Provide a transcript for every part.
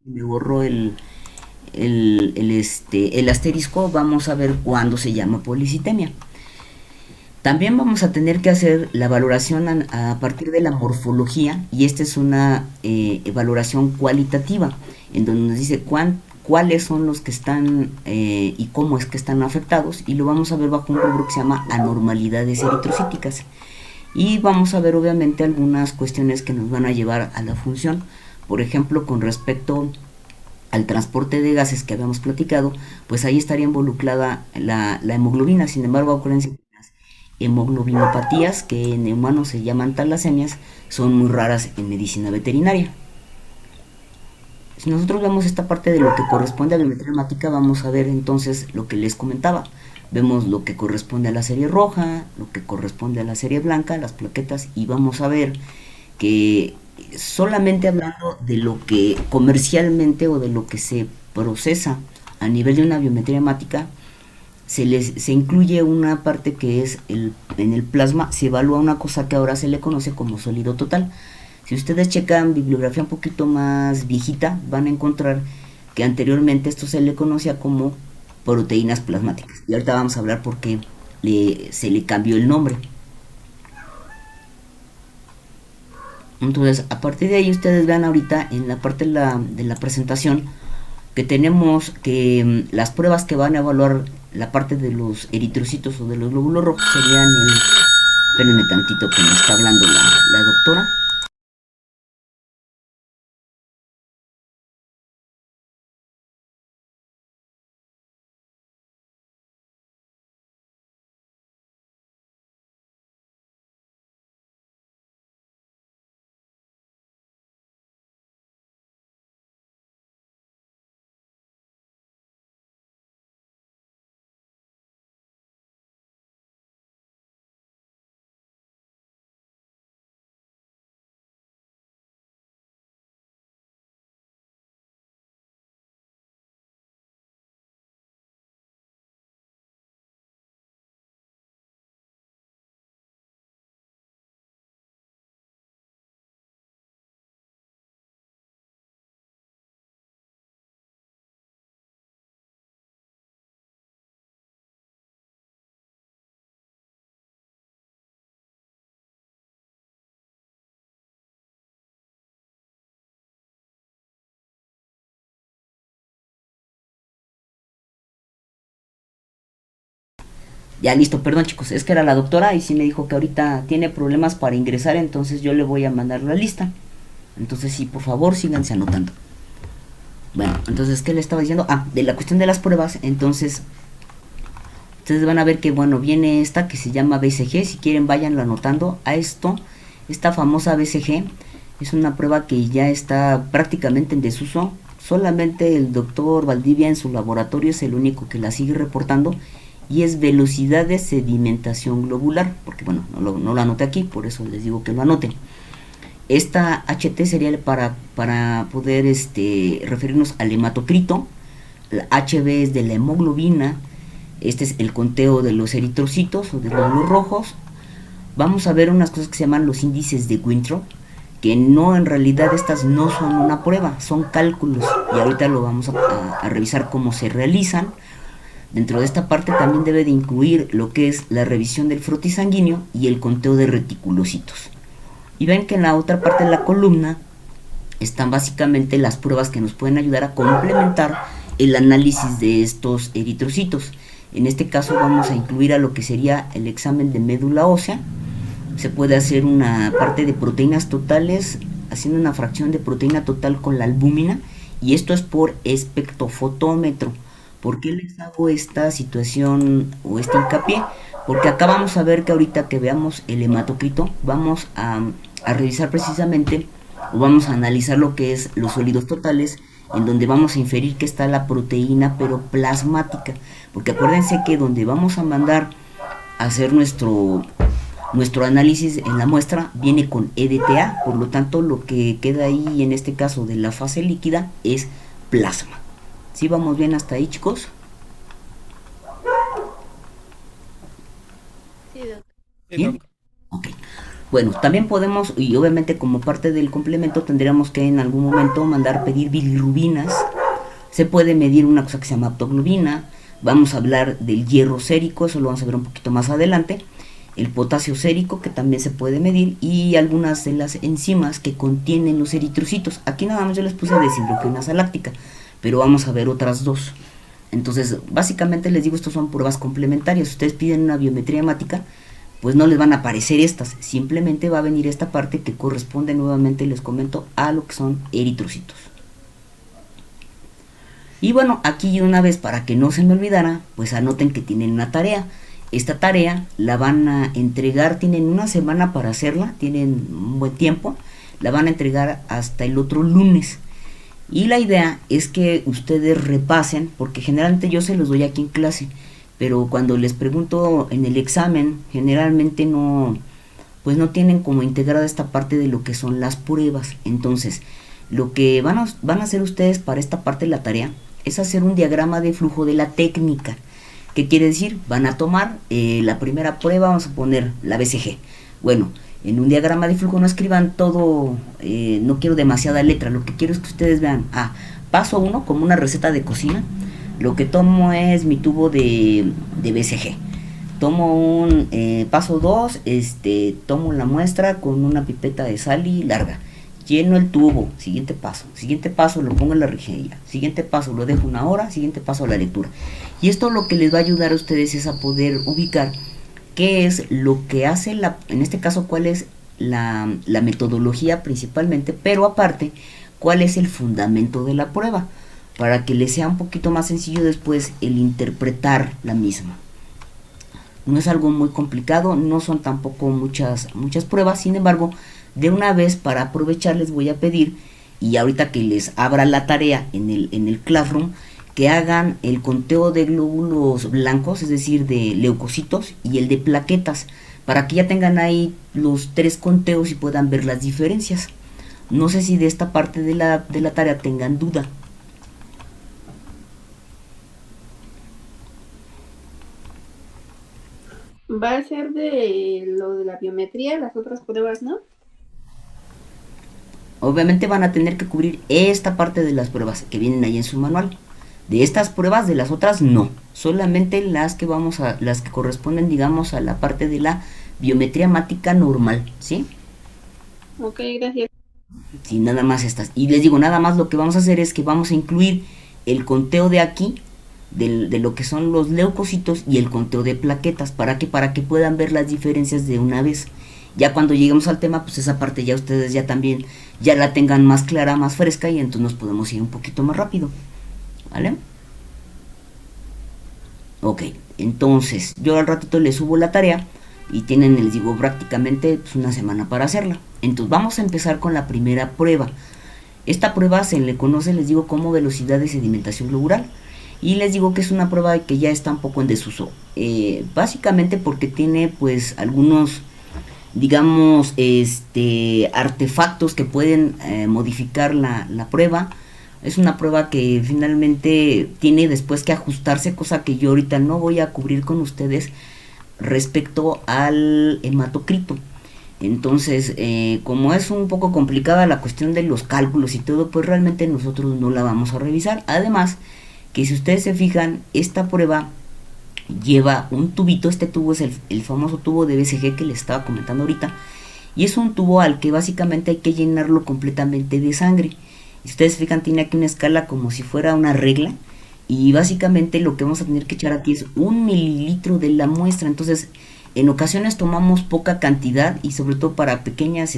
me borró el asterisco, vamos a ver cuándo se llama policitemia. También vamos a tener que hacer la valoración a partir de la morfología y esta es una valoración cualitativa en donde nos dice cuáles son los que están y cómo es que están afectados y lo vamos a ver bajo un rubro que se llama anormalidades eritrocíticas. Y vamos a ver obviamente algunas cuestiones que nos van a llevar a la función. Por ejemplo, con respecto al transporte de gases que habíamos platicado, pues ahí estaría involucrada la hemoglobina. Sin embargo, ocurrencia hemoglobinopatías, que en humanos se llaman talasemias, son muy raras en medicina veterinaria. Si nosotros vemos esta parte de lo que corresponde a biometría hemática, vamos a ver entonces lo que les comentaba. Vemos lo que corresponde a la serie roja, lo que corresponde a la serie blanca, las plaquetas, y vamos a ver que solamente hablando de lo que comercialmente o de lo que se procesa a nivel de una biometría hemática, se incluye una parte que es en el plasma, se evalúa una cosa que ahora se le conoce como sólido total. Si ustedes checan bibliografía un poquito más viejita, van a encontrar que anteriormente esto se le conocía como proteínas plasmáticas. Y ahorita vamos a hablar por qué se le cambió el nombre. Entonces, a partir de ahí ustedes vean ahorita en la parte de la presentación que tenemos que las pruebas que van a evaluar la parte de los eritrocitos o de los glóbulos rojos serían el... Espérenme tantito que me está hablando la doctora. Ya listo, perdón chicos, es que era la doctora y sí me dijo que ahorita tiene problemas para ingresar, entonces yo le voy a mandar la lista. Entonces sí, por favor, síganse anotando. Bueno, entonces, ¿qué le estaba diciendo? Ah, de la cuestión de las pruebas, entonces, ustedes van a ver que, bueno, viene esta que se llama BCG, si quieren váyanlo anotando. A esto, esta famosa BCG, es una prueba que ya está prácticamente en desuso. Solamente el doctor Valdivia en su laboratorio es el único que la sigue reportando y es velocidad de sedimentación globular, porque bueno, no lo anoté aquí, por eso les digo que lo anoten. Esta HT sería para poder referirnos al hematocrito, la HB es de la hemoglobina, este es el conteo de los eritrocitos o de los rojos. Vamos a ver unas cosas que se llaman los índices de Winthrop, que no, en realidad estas no son una prueba, son cálculos y ahorita lo vamos a revisar cómo se realizan. Dentro de esta parte también debe de incluir lo que es la revisión del frotis sanguíneo y el conteo de reticulocitos. Y ven que en la otra parte de la columna están básicamente las pruebas que nos pueden ayudar a complementar el análisis de estos eritrocitos. En este caso vamos a incluir a lo que sería el examen de médula ósea. Se puede hacer una parte de proteínas totales haciendo una fracción de proteína total con la albúmina y esto es por espectrofotómetro. ¿Por qué les hago esta situación o este hincapié? Porque acá vamos a ver que ahorita que veamos el hematocrito vamos a revisar precisamente o vamos a analizar lo que es los sólidos totales en donde vamos a inferir que está la proteína pero plasmática, porque acuérdense que donde vamos a mandar a hacer nuestro análisis en la muestra viene con EDTA, por lo tanto lo que queda ahí en este caso de la fase líquida es plasma. ¿Sí vamos bien hasta ahí, chicos? Sí, doctor. Sí, ¿Bien? doc. Ok. Bueno, también podemos, y obviamente como parte del complemento tendríamos que en algún momento mandar pedir bilirrubinas. Se puede medir una cosa que se llama aptoglobina. Vamos a hablar del hierro sérico, eso lo vamos a ver un poquito más adelante. El potasio sérico, que también se puede medir, y algunas de las enzimas que contienen los eritrocitos. Aquí nada más yo les puse deshidrogenasa láctica, pero vamos a ver otras dos. Entonces, básicamente les digo, estos son pruebas complementarias. Si ustedes piden una biometría hemática, pues no les van a aparecer estas, simplemente va a venir esta parte que corresponde nuevamente, les comento, a lo que son eritrocitos. Y bueno, aquí una vez, para que no se me olvidara, pues anoten que tienen una tarea. Esta tarea la van a entregar, tienen una semana para hacerla, tienen un buen tiempo, la van a entregar hasta el otro lunes. Y la idea es que ustedes repasen, porque generalmente yo se los doy aquí en clase, pero cuando les pregunto en el examen, generalmente no, pues no tienen como integrada esta parte de lo que son las pruebas. Entonces, lo que van a hacer ustedes para esta parte de la tarea es hacer un diagrama de flujo de la técnica. ¿Qué quiere decir? Van a tomar la primera prueba, vamos a poner la BCG. Bueno, en un diagrama de flujo no escriban todo, no quiero demasiada letra, lo que quiero es que ustedes vean, paso 1, como una receta de cocina, lo que tomo es mi tubo de BCG. Tomo un paso 2, tomo la muestra con una pipeta de sal y larga. Lleno el tubo, siguiente paso lo pongo en la rejilla, siguiente paso lo dejo una hora, siguiente paso la lectura. Y esto lo que les va a ayudar a ustedes es a poder ubicar qué es lo que hace, en este caso cuál es la metodología principalmente, pero aparte cuál es el fundamento de la prueba, para que les sea un poquito más sencillo después el interpretar la misma. No es algo muy complicado, no son tampoco muchas pruebas, sin embargo, de una vez para aprovechar les voy a pedir, y ahorita que les abra la tarea en el Classroom, que hagan el conteo de glóbulos blancos, es decir, de leucocitos, y el de plaquetas, para que ya tengan ahí los 3 conteos y puedan ver las diferencias. No sé si de esta parte de la tarea tengan duda. Va a ser de lo de la biometría, las otras pruebas, ¿no? Obviamente van a tener que cubrir esta parte de las pruebas que vienen ahí en su manual. De estas pruebas, de las otras no, solamente las que corresponden, digamos, a la parte de la biometría hemática normal, ¿sí? Ok, gracias. Sí, nada más estas. Y les digo, nada más lo que vamos a hacer es que vamos a incluir el conteo de aquí, de lo que son los leucocitos, y el conteo de plaquetas, para que puedan ver las diferencias de una vez. Ya cuando lleguemos al tema, pues esa parte ya ustedes ya también ya la tengan más clara, más fresca, y entonces nos podemos ir un poquito más rápido, ¿vale? Ok, entonces yo al ratito les subo la tarea y tienen, les digo, prácticamente pues una semana para hacerla. Entonces vamos a empezar con la primera prueba. Esta prueba se le conoce, les digo, como velocidad de sedimentación globular, y les digo que es una prueba que ya está un poco en desuso, básicamente porque tiene pues algunos, digamos, artefactos que pueden modificar la prueba. Es una prueba que finalmente tiene después que ajustarse, cosa que yo ahorita no voy a cubrir con ustedes respecto al hematocrito. Entonces, como es un poco complicada la cuestión de los cálculos y todo, pues realmente nosotros no la vamos a revisar. Además, que si ustedes se fijan, esta prueba lleva un tubito. Este tubo es el famoso tubo de BCG que les estaba comentando ahorita, y es un tubo al que básicamente hay que llenarlo completamente de sangre. Si ustedes se fijan, tiene aquí una escala como si fuera una regla, y básicamente lo que vamos a tener que echar aquí es 1 mililitro de la muestra. Entonces en ocasiones tomamos poca cantidad, y sobre todo para pequeñas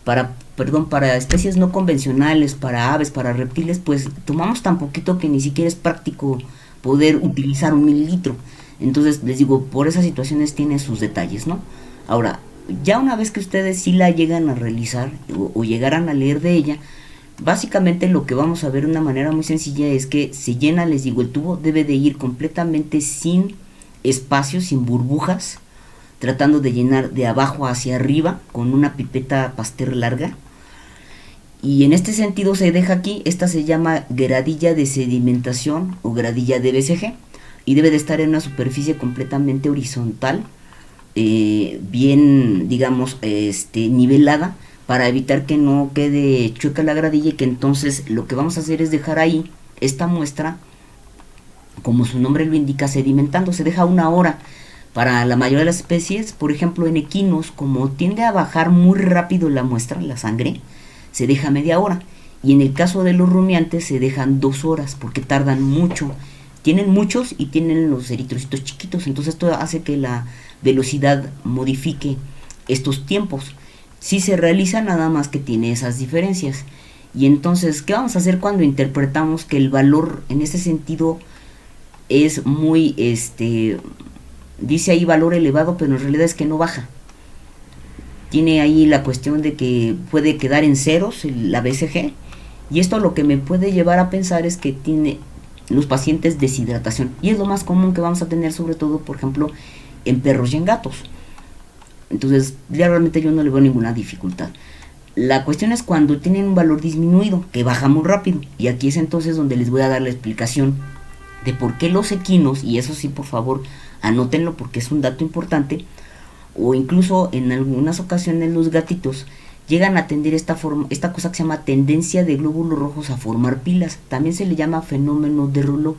para especies no convencionales, para aves, para reptiles, pues tomamos tan poquito que ni siquiera es práctico poder utilizar 1 mililitro. Entonces les digo, por esas situaciones tiene sus detalles, ¿no? Ahora, ya una vez que ustedes sí la llegan a realizar o llegaran a leer de ella, básicamente lo que vamos a ver de una manera muy sencilla es que se llena, les digo, el tubo debe de ir completamente sin espacios, sin burbujas, tratando de llenar de abajo hacia arriba con una pipeta Pasteur larga. Y en este sentido se deja aquí, esta se llama gradilla de sedimentación o gradilla de BCG, y debe de estar en una superficie completamente horizontal bien, digamos, nivelada, para evitar que no quede chueca la gradilla, y que entonces lo que vamos a hacer es dejar ahí esta muestra, como su nombre lo indica, sedimentando. Se deja 1 hora. Para la mayoría de las especies, por ejemplo en equinos, como tiende a bajar muy rápido la muestra, la sangre, se deja media hora. Y en el caso de los rumiantes se dejan 2 horas, porque tardan mucho. Tienen muchos y tienen los eritrocitos chiquitos, entonces esto hace que la velocidad modifique estos tiempos. Sí se realiza, nada más que tiene esas diferencias. Y entonces, ¿qué vamos a hacer cuando interpretamos que el valor en ese sentido es muy, dice ahí valor elevado, pero en realidad es que no baja? Tiene ahí la cuestión de que puede quedar en ceros la BCG, y esto lo que me puede llevar a pensar es que tiene los pacientes deshidratación, y es lo más común que vamos a tener, sobre todo, por ejemplo, en perros y en gatos. Entonces, ya realmente yo no le veo ninguna dificultad. La cuestión es cuando tienen un valor disminuido, que baja muy rápido, y aquí es entonces donde les voy a dar la explicación de por qué los equinos, y eso sí, por favor, anótenlo porque es un dato importante, o incluso en algunas ocasiones los gatitos llegan a tener esta cosa que se llama tendencia de glóbulos rojos a formar pilas. También se le llama fenómeno de Rouleau.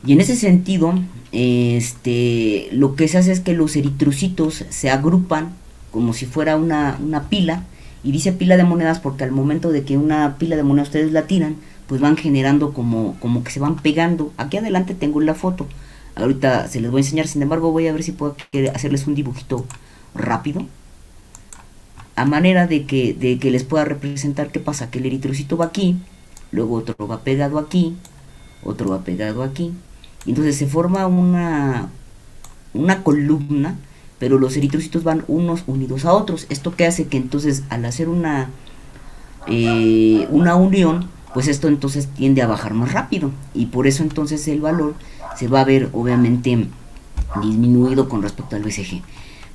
Y en ese sentido, lo que se hace es que los eritrocitos se agrupan como si fuera una pila, y dice pila de monedas porque al momento de que una pila de monedas ustedes la tiran, pues van generando como que se van pegando. Aquí adelante tengo la foto, ahorita se les voy a enseñar, sin embargo voy a ver si puedo hacerles un dibujito rápido, a manera de que les pueda representar qué pasa, que el eritrocito va aquí, luego otro va pegado aquí, otro va pegado aquí, y entonces se forma una columna, pero los eritrocitos van unos unidos a otros. Esto que hace que entonces al hacer una unión, pues esto entonces tiende a bajar más rápido, y por eso entonces el valor se va a ver obviamente disminuido con respecto al BCG.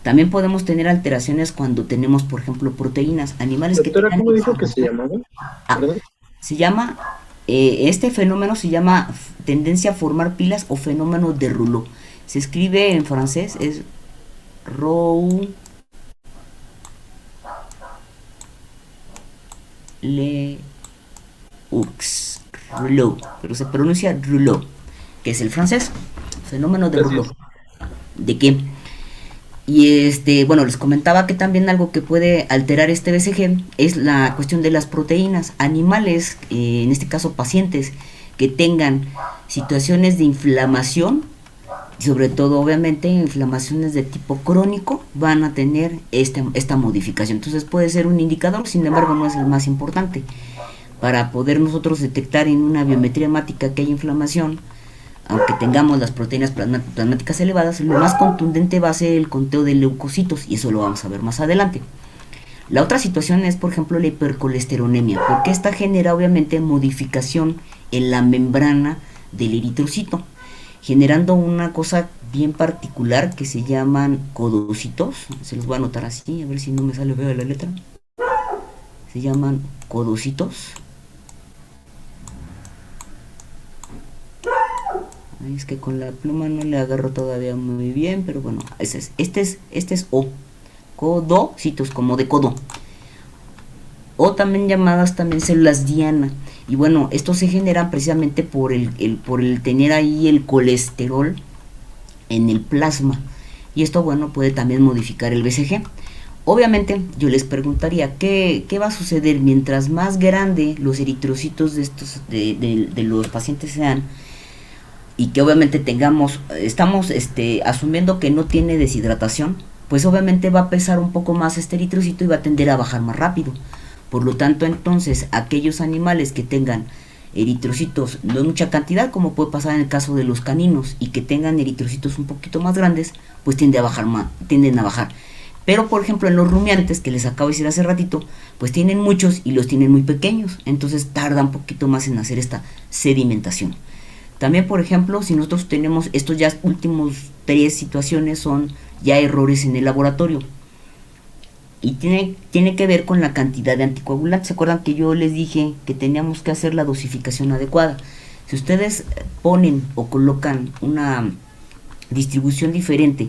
También podemos tener alteraciones cuando tenemos, por ejemplo, proteínas, animales. Doctora, que ¿cómo dijo que se llamaba? ¿Verdad? Se llama, este fenómeno se llama tendencia a formar pilas o fenómeno de Rouleau. Se escribe en francés, es Rouleau, pero se pronuncia Rouleau, que es el francés, fenómeno de Rouleau. ¿De qué? Y bueno, les comentaba que también algo que puede alterar este BCG es la cuestión de las proteínas. Animales, en este caso pacientes, que tengan situaciones de inflamación, sobre todo obviamente inflamaciones de tipo crónico, van a tener esta modificación. Entonces puede ser un indicador, sin embargo no es el más importante. Para poder nosotros detectar en una biometría hemática que hay inflamación, aunque tengamos las proteínas plasmáticas elevadas, lo más contundente va a ser el conteo de leucocitos, y eso lo vamos a ver más adelante. La otra situación es, por ejemplo, la hipercolesteronemia, porque esta genera obviamente modificación en la membrana del eritrocito, generando una cosa bien particular que se llaman codocitos. Se los voy a anotar así, a ver si no me sale feo la letra. Se llaman codocitos. Es que con la pluma no le agarro todavía muy bien, pero bueno, este es O, codocitos, como de codo, o también llamadas también células diana. Y bueno, esto se genera precisamente por el tener ahí el colesterol en el plasma, y esto, bueno, puede también modificar el BCG. Obviamente yo les preguntaría ¿qué va a suceder mientras más grande los eritrocitos de los pacientes sean, y que obviamente estamos asumiendo que no tiene deshidratación? Pues obviamente va a pesar un poco más este eritrocito y va a tender a bajar más rápido. Por lo tanto, entonces, aquellos animales que tengan eritrocitos no en mucha cantidad, como puede pasar en el caso de los caninos, y que tengan eritrocitos un poquito más grandes, pues tienden a bajar. Pero, por ejemplo, en los rumiantes, que les acabo de decir hace ratito, pues tienen muchos y los tienen muy pequeños, entonces tarda un poquito más en hacer esta sedimentación. También, por ejemplo, si nosotros tenemos estos ya últimos 3 situaciones, son ya errores en el laboratorio, y tiene que ver con la cantidad de anticoagulantes. ¿Se acuerdan que yo les dije que teníamos que hacer la dosificación adecuada? Si ustedes ponen o colocan una distribución diferente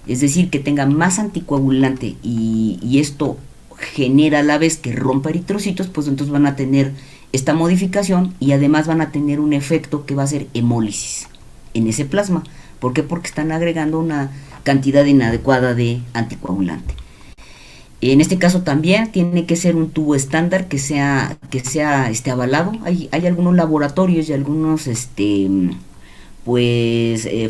es decir, que tenga más anticoagulante y esto genera a la vez que rompa eritrocitos, pues entonces van a tener esta modificación y además van a tener un efecto que va a ser hemólisis en ese plasma. ¿Por qué? Porque están agregando una cantidad inadecuada de anticoagulante. En este caso también tiene que ser un tubo estándar que sea avalado. Hay algunos laboratorios y algunos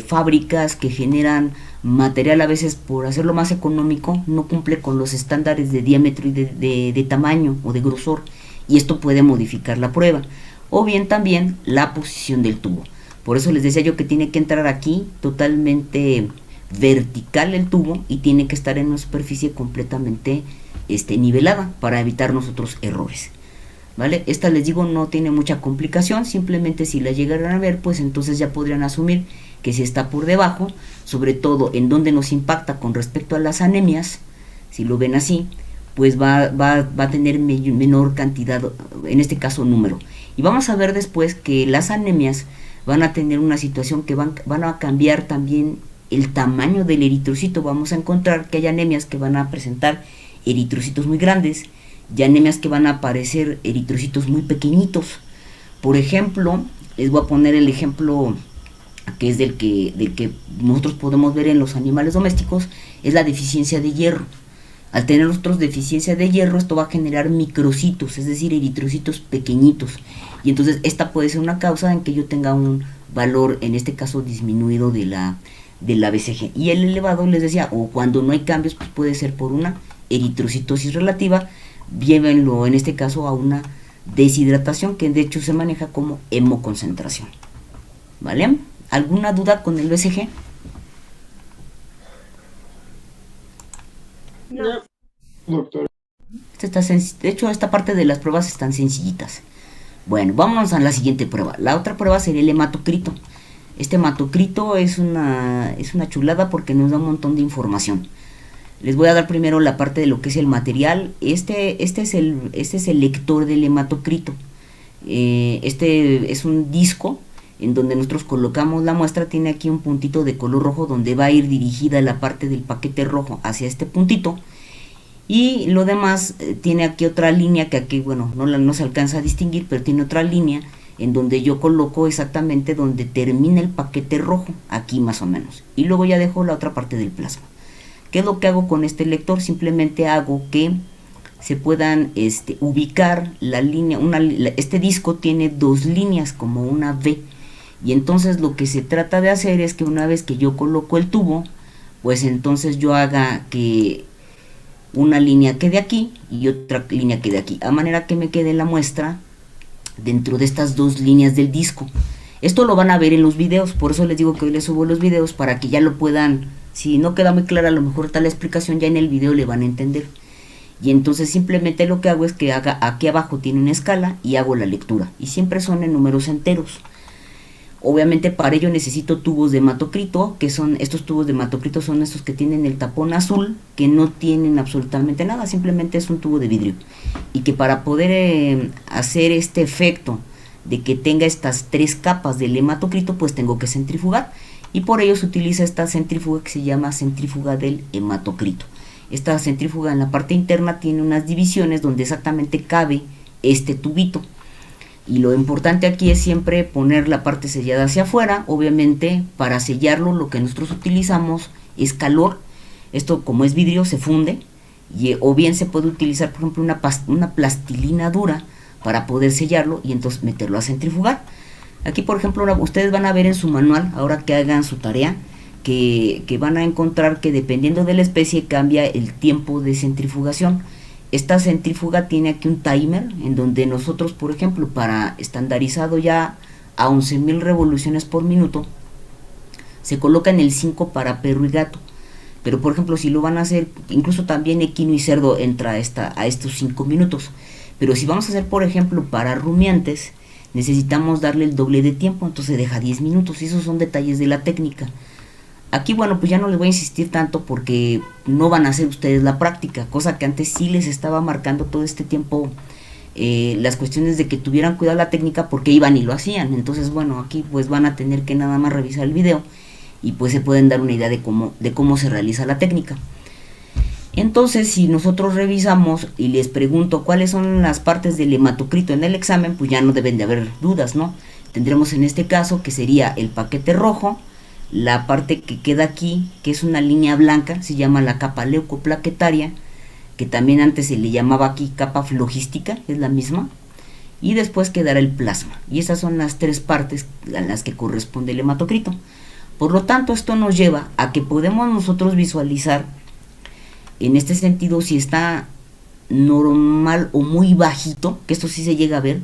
fábricas que generan material a veces por hacerlo más económico, no cumple con los estándares de diámetro y de tamaño o de grosor, y esto puede modificar la prueba, o bien también la posición del tubo. Por eso les decía yo que tiene que entrar aquí totalmente vertical el tubo y tiene que estar en una superficie completamente nivelada para evitar nosotros errores. ¿Vale? Esta, les digo, no tiene mucha complicación, simplemente si la llegaran a ver, pues entonces ya podrían asumir que si está por debajo, sobre todo en donde nos impacta con respecto a las anemias, si lo ven así, pues va a tener menor cantidad, en este caso número. Y vamos a ver después que las anemias van a tener una situación que van a cambiar también el tamaño del eritrocito. Vamos a encontrar que hay anemias que van a presentar eritrocitos muy grandes y anemias que van a aparecer eritrocitos muy pequeñitos. Por ejemplo, les voy a poner el ejemplo que es del que nosotros podemos ver en los animales domésticos, es la deficiencia de hierro. Al tener nosotros deficiencia de hierro, esto va a generar microcitos, es decir, eritrocitos pequeñitos, y entonces esta puede ser una causa en que yo tenga un valor, en este caso disminuido de la BCG. Y el elevado, les decía, o cuando no hay cambios, pues puede ser por una eritrocitosis relativa, llévenlo en este caso a una deshidratación, que de hecho se maneja como hemoconcentración. ¿Vale? ¿Alguna duda con el BCG? No. Doctor. De hecho, esta parte de las pruebas están sencillitas. Bueno, vámonos a la siguiente prueba. La otra prueba sería el hematocrito. Este hematocrito es una chulada porque nos da un montón de información. Les voy a dar primero la parte de lo que es el material. Este es el lector del hematocrito. Este es un disco en donde nosotros colocamos la muestra. Tiene aquí un puntito de color rojo donde va a ir dirigida la parte del paquete rojo hacia este puntito, y lo demás tiene aquí otra línea que aquí, bueno, no se alcanza a distinguir, pero tiene otra línea en donde yo coloco exactamente donde termina el paquete rojo, aquí más o menos, y luego ya dejo la otra parte del plasma. ¿Qué es lo que hago con este lector? Simplemente hago que se puedan ubicar la línea. Este disco tiene dos líneas como una V, y entonces lo que se trata de hacer es que una vez que yo coloco el tubo, pues entonces yo haga que una línea quede aquí y otra línea quede aquí, a manera que me quede la muestra dentro de estas dos líneas del disco. Esto lo van a ver en los videos, por eso les digo que hoy les subo los videos para que ya lo puedan. Si no queda muy clara, a lo mejor tal la explicación, ya en el video le van a entender. Y entonces simplemente lo que hago es que aquí abajo tiene una escala y hago la lectura, y siempre son en números enteros. Obviamente para ello necesito tubos de hematocrito, que son estos tubos de hematocrito, son estos que tienen el tapón azul, que no tienen absolutamente nada, simplemente es un tubo de vidrio, y que para poder hacer este efecto de que tenga estas tres capas del hematocrito, pues tengo que centrifugar, y por ello se utiliza esta centrífuga que se llama centrífuga del hematocrito. Esta centrífuga en la parte interna tiene unas divisiones donde exactamente cabe este tubito. Y lo importante aquí es siempre poner la parte sellada hacia afuera. Obviamente para sellarlo lo que nosotros utilizamos es calor. Esto, como es vidrio, se funde. O bien se puede utilizar, por ejemplo, una plastilina dura para poder sellarlo y entonces meterlo a centrifugar. Aquí, por ejemplo, ustedes van a ver en su manual, ahora que hagan su tarea, que van a encontrar que dependiendo de la especie cambia el tiempo de centrifugación. Esta centrífuga tiene aquí un timer en donde nosotros, por ejemplo, para estandarizado ya a 11.000 revoluciones por minuto, se coloca en el 5 para perro y gato. Pero por ejemplo, si lo van a hacer, incluso también equino y cerdo entra a estos 5 minutos. Pero si vamos a hacer, por ejemplo, para rumiantes, necesitamos darle el doble de tiempo, entonces deja 10 minutos. Y esos son detalles de la técnica. Aquí, bueno, pues ya no les voy a insistir tanto porque no van a hacer ustedes la práctica, cosa que antes sí les estaba marcando todo este tiempo las cuestiones de que tuvieran cuidado la técnica porque iban y lo hacían. Entonces, bueno, aquí pues van a tener que nada más revisar el video y pues se pueden dar una idea de cómo se realiza la técnica. Entonces, si nosotros revisamos y les pregunto cuáles son las partes del hematocrito en el examen, pues ya no deben de haber dudas, ¿no? Tendremos en este caso que sería el paquete rojo, la parte que queda aquí, que es una línea blanca, se llama la capa leucoplaquetaria, que también antes se le llamaba aquí capa flogística, es la misma, y después quedará el plasma. Y esas son las tres partes a las que corresponde el hematocrito. Por lo tanto, esto nos lleva a que podemos nosotros visualizar en este sentido si está normal o muy bajito, que esto sí se llega a ver,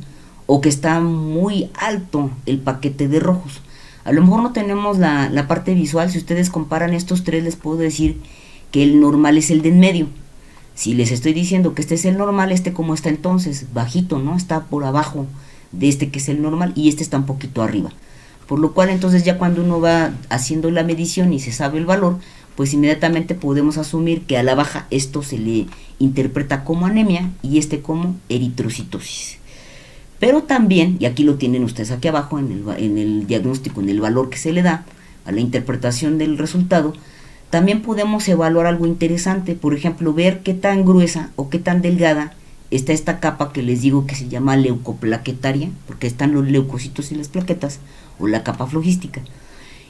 o que está muy alto el paquete de rojos. A lo mejor no tenemos la parte visual. Si ustedes comparan estos tres, les puedo decir que el normal es el de en medio. Si les estoy diciendo que este es el normal, este como está entonces, bajito, ¿no? Está por abajo de este que es el normal y este está un poquito arriba. Por lo cual entonces ya cuando uno va haciendo la medición y se sabe el valor, pues inmediatamente podemos asumir que a la baja esto se le interpreta como anemia y este como eritrocitosis. Pero también, y aquí lo tienen ustedes aquí abajo en el diagnóstico, en el valor que se le da a la interpretación del resultado, también podemos evaluar algo interesante. Por ejemplo, ver qué tan gruesa o qué tan delgada está esta capa que les digo que se llama leucoplaquetaria, porque están los leucocitos y las plaquetas, o la capa flogística.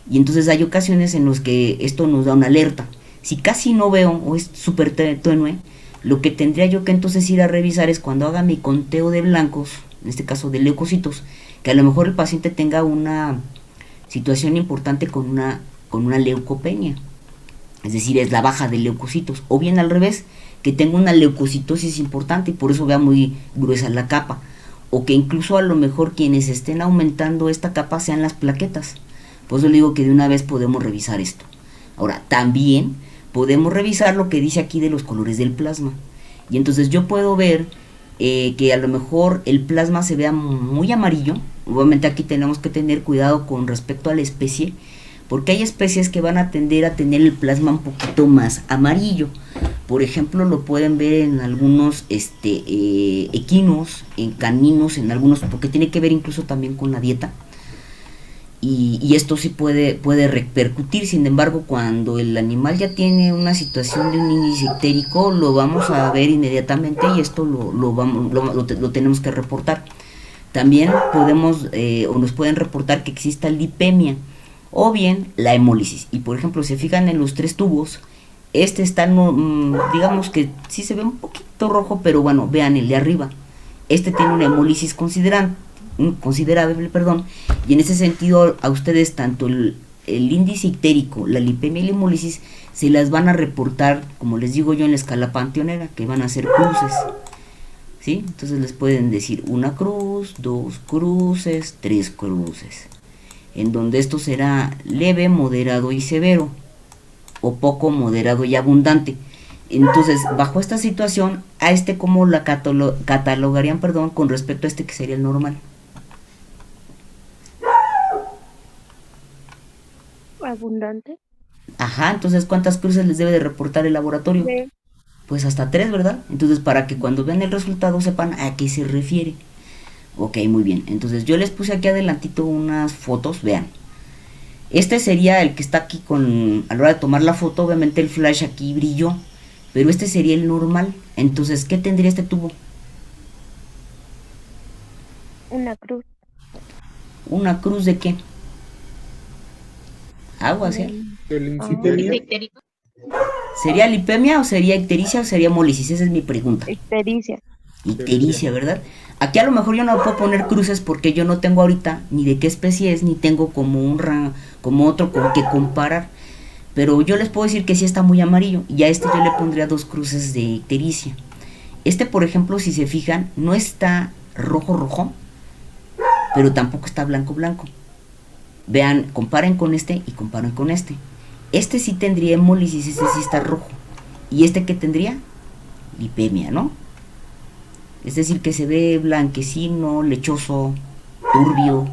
Y entonces hay ocasiones en las que esto nos da una alerta. Si casi no veo o es súper tenue, lo que tendría yo que entonces ir a revisar es cuando haga mi conteo de blancos, en este caso de leucocitos, que a lo mejor el paciente tenga una situación importante con una leucopenia, es decir, es la baja de leucocitos, o bien al revés, que tenga una leucocitosis importante y por eso vea muy gruesa la capa, o que incluso a lo mejor quienes estén aumentando esta capa sean las plaquetas. Por eso le digo que de una vez podemos revisar esto. Ahora, también podemos revisar lo que dice aquí de los colores del plasma, y entonces yo puedo ver que a lo mejor el plasma se vea muy amarillo. Obviamente aquí tenemos que tener cuidado con respecto a la especie, porque hay especies que van a tender a tener el plasma un poquito más amarillo. Por ejemplo, lo pueden ver en algunos equinos, en caninos, en algunos, porque tiene que ver incluso también con la dieta. Y esto sí puede repercutir. Sin embargo, cuando el animal ya tiene una situación de un índice ictérico, lo vamos a ver inmediatamente y esto lo tenemos que reportar. También podemos o nos pueden reportar que exista lipemia o bien la hemólisis. Y por ejemplo, se fijan en los tres tubos, este está, digamos que sí se ve un poquito rojo, pero bueno, vean el de arriba. Este tiene una hemólisis considerable, y en ese sentido a ustedes tanto el índice ictérico, la lipemia y la hemólisis se las van a reportar, como les digo yo, en la escala panteonera, que van a ser cruces, ¿sí? Entonces les pueden decir una cruz, dos cruces, tres cruces, en donde esto será leve, moderado y severo, o poco, moderado y abundante. Entonces, bajo esta situación, a este como la catalogarían, con respecto a este que sería el normal. Abundante. Ajá, entonces ¿cuántas cruces les debe de reportar el laboratorio? Sí. Pues hasta 3, ¿verdad? Entonces para que cuando vean el resultado sepan a qué se refiere. Ok, muy bien. Entonces yo les puse aquí adelantito unas fotos, vean. Este sería el que está aquí a la hora de tomar la foto, obviamente el flash aquí brilló, pero este sería el normal. Entonces, ¿qué tendría este tubo? Una cruz. ¿Una cruz de qué? Agua, ¿sí? ¿Sería lipemia o sería ictericia o sería hemólisis? Esa es mi pregunta. Ictericia. Ictericia, ¿verdad? Aquí a lo mejor yo no puedo poner cruces porque yo no tengo ahorita ni de qué especie es, ni tengo como como otro con que comparar. Pero yo les puedo decir que sí está muy amarillo, y a este yo le pondría 2 cruces de ictericia. Este, por ejemplo, si se fijan, no está rojo, pero tampoco está blanco. Vean, comparen con este y comparen con este. Este sí tendría hemólisis, este sí está rojo. ¿Y este qué tendría? Lipemia, ¿no? Es decir, que se ve blanquecino, lechoso, turbio.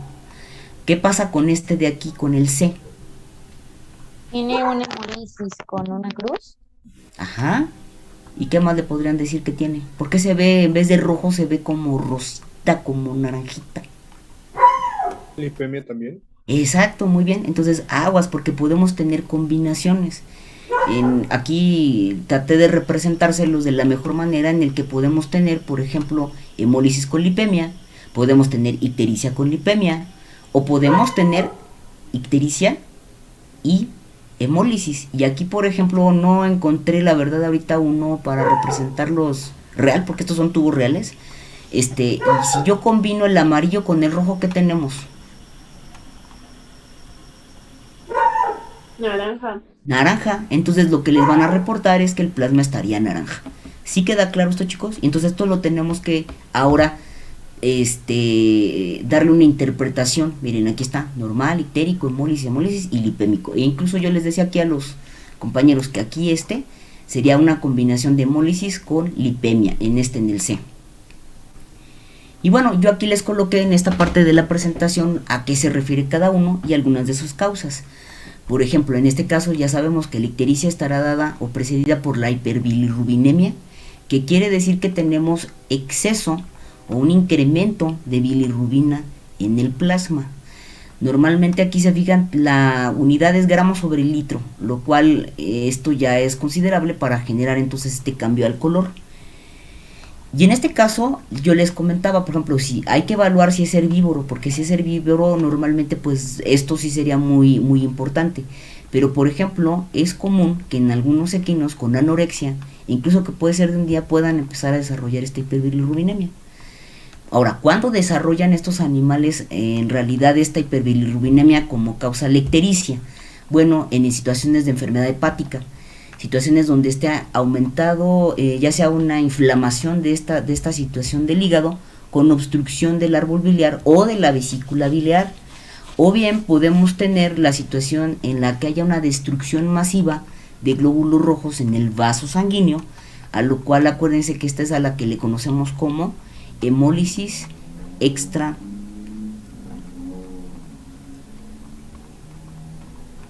¿Qué pasa con este de aquí, con el C? ¿Tiene una hemólisis con una cruz? Ajá. ¿Y qué más le podrían decir que tiene? ¿Por qué se ve, en vez de rojo, se ve como rosita, como naranjita? Lipemia también. Exacto, muy bien. Entonces, aguas, porque podemos tener combinaciones. Aquí traté de representárselos de la mejor manera en el que podemos tener, por ejemplo, hemólisis con lipemia, podemos tener ictericia con lipemia, o podemos tener ictericia y hemólisis. Y aquí, por ejemplo, no encontré la verdad ahorita uno para representarlos real, porque estos son tubos reales. Y si yo combino el amarillo con el rojo, ¿qué tenemos? Naranja. Naranja. Entonces lo que les van a reportar es que el plasma estaría naranja. ¿Sí queda claro esto, chicos? Y entonces esto lo tenemos que ahora darle una interpretación. Miren, aquí está: normal, ictérico, hemólisis y lipémico. E incluso yo les decía aquí a los compañeros que aquí sería una combinación de hemólisis con lipemia, en el C. Y bueno, yo aquí les coloqué en esta parte de la presentación a qué se refiere cada uno y algunas de sus causas. Por ejemplo, en este caso ya sabemos que la ictericia estará dada o precedida por la hiperbilirrubinemia, que quiere decir que tenemos exceso o un incremento de bilirrubina en el plasma. Normalmente aquí se fijan, la unidad es gramos sobre litro, lo cual esto ya es considerable para generar entonces este cambio al color. Y en este caso yo les comentaba, por ejemplo, si hay que evaluar si es herbívoro, porque si es herbívoro normalmente pues esto sí sería muy importante. Pero por ejemplo es común que en algunos equinos con anorexia, incluso que puede ser de un día, puedan empezar a desarrollar esta hiperbilirrubinemia. Ahora, ¿cuándo desarrollan estos animales en realidad esta hiperbilirrubinemia como causa la ictericia? Bueno, en situaciones de enfermedad hepática, situaciones donde esté aumentado ya sea una inflamación de esta situación del hígado con obstrucción del árbol biliar o de la vesícula biliar, o bien podemos tener la situación en la que haya una destrucción masiva de glóbulos rojos en el vaso sanguíneo, a lo cual acuérdense que esta es a la que le conocemos como hemólisis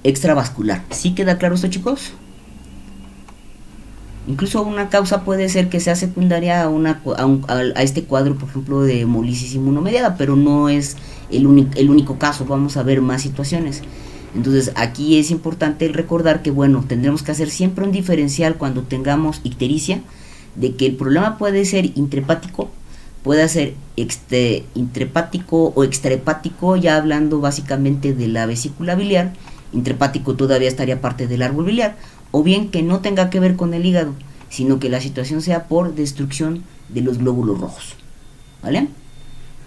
extravascular. ¿Sí queda claro esto, chicos? Incluso una causa puede ser que sea secundaria a este cuadro, por ejemplo, de hemólisis inmunomediada, pero no es el único caso. Vamos a ver más situaciones. Entonces aquí es importante recordar que, bueno, tendremos que hacer siempre un diferencial cuando tengamos ictericia, de que el problema puede ser intrahepático, puede ser intrahepático o extrahepático, ya hablando básicamente de la vesícula biliar. Intrahepático todavía estaría parte del árbol biliar, o bien que no tenga que ver con el hígado, sino que la situación sea por destrucción de los glóbulos rojos, ¿vale?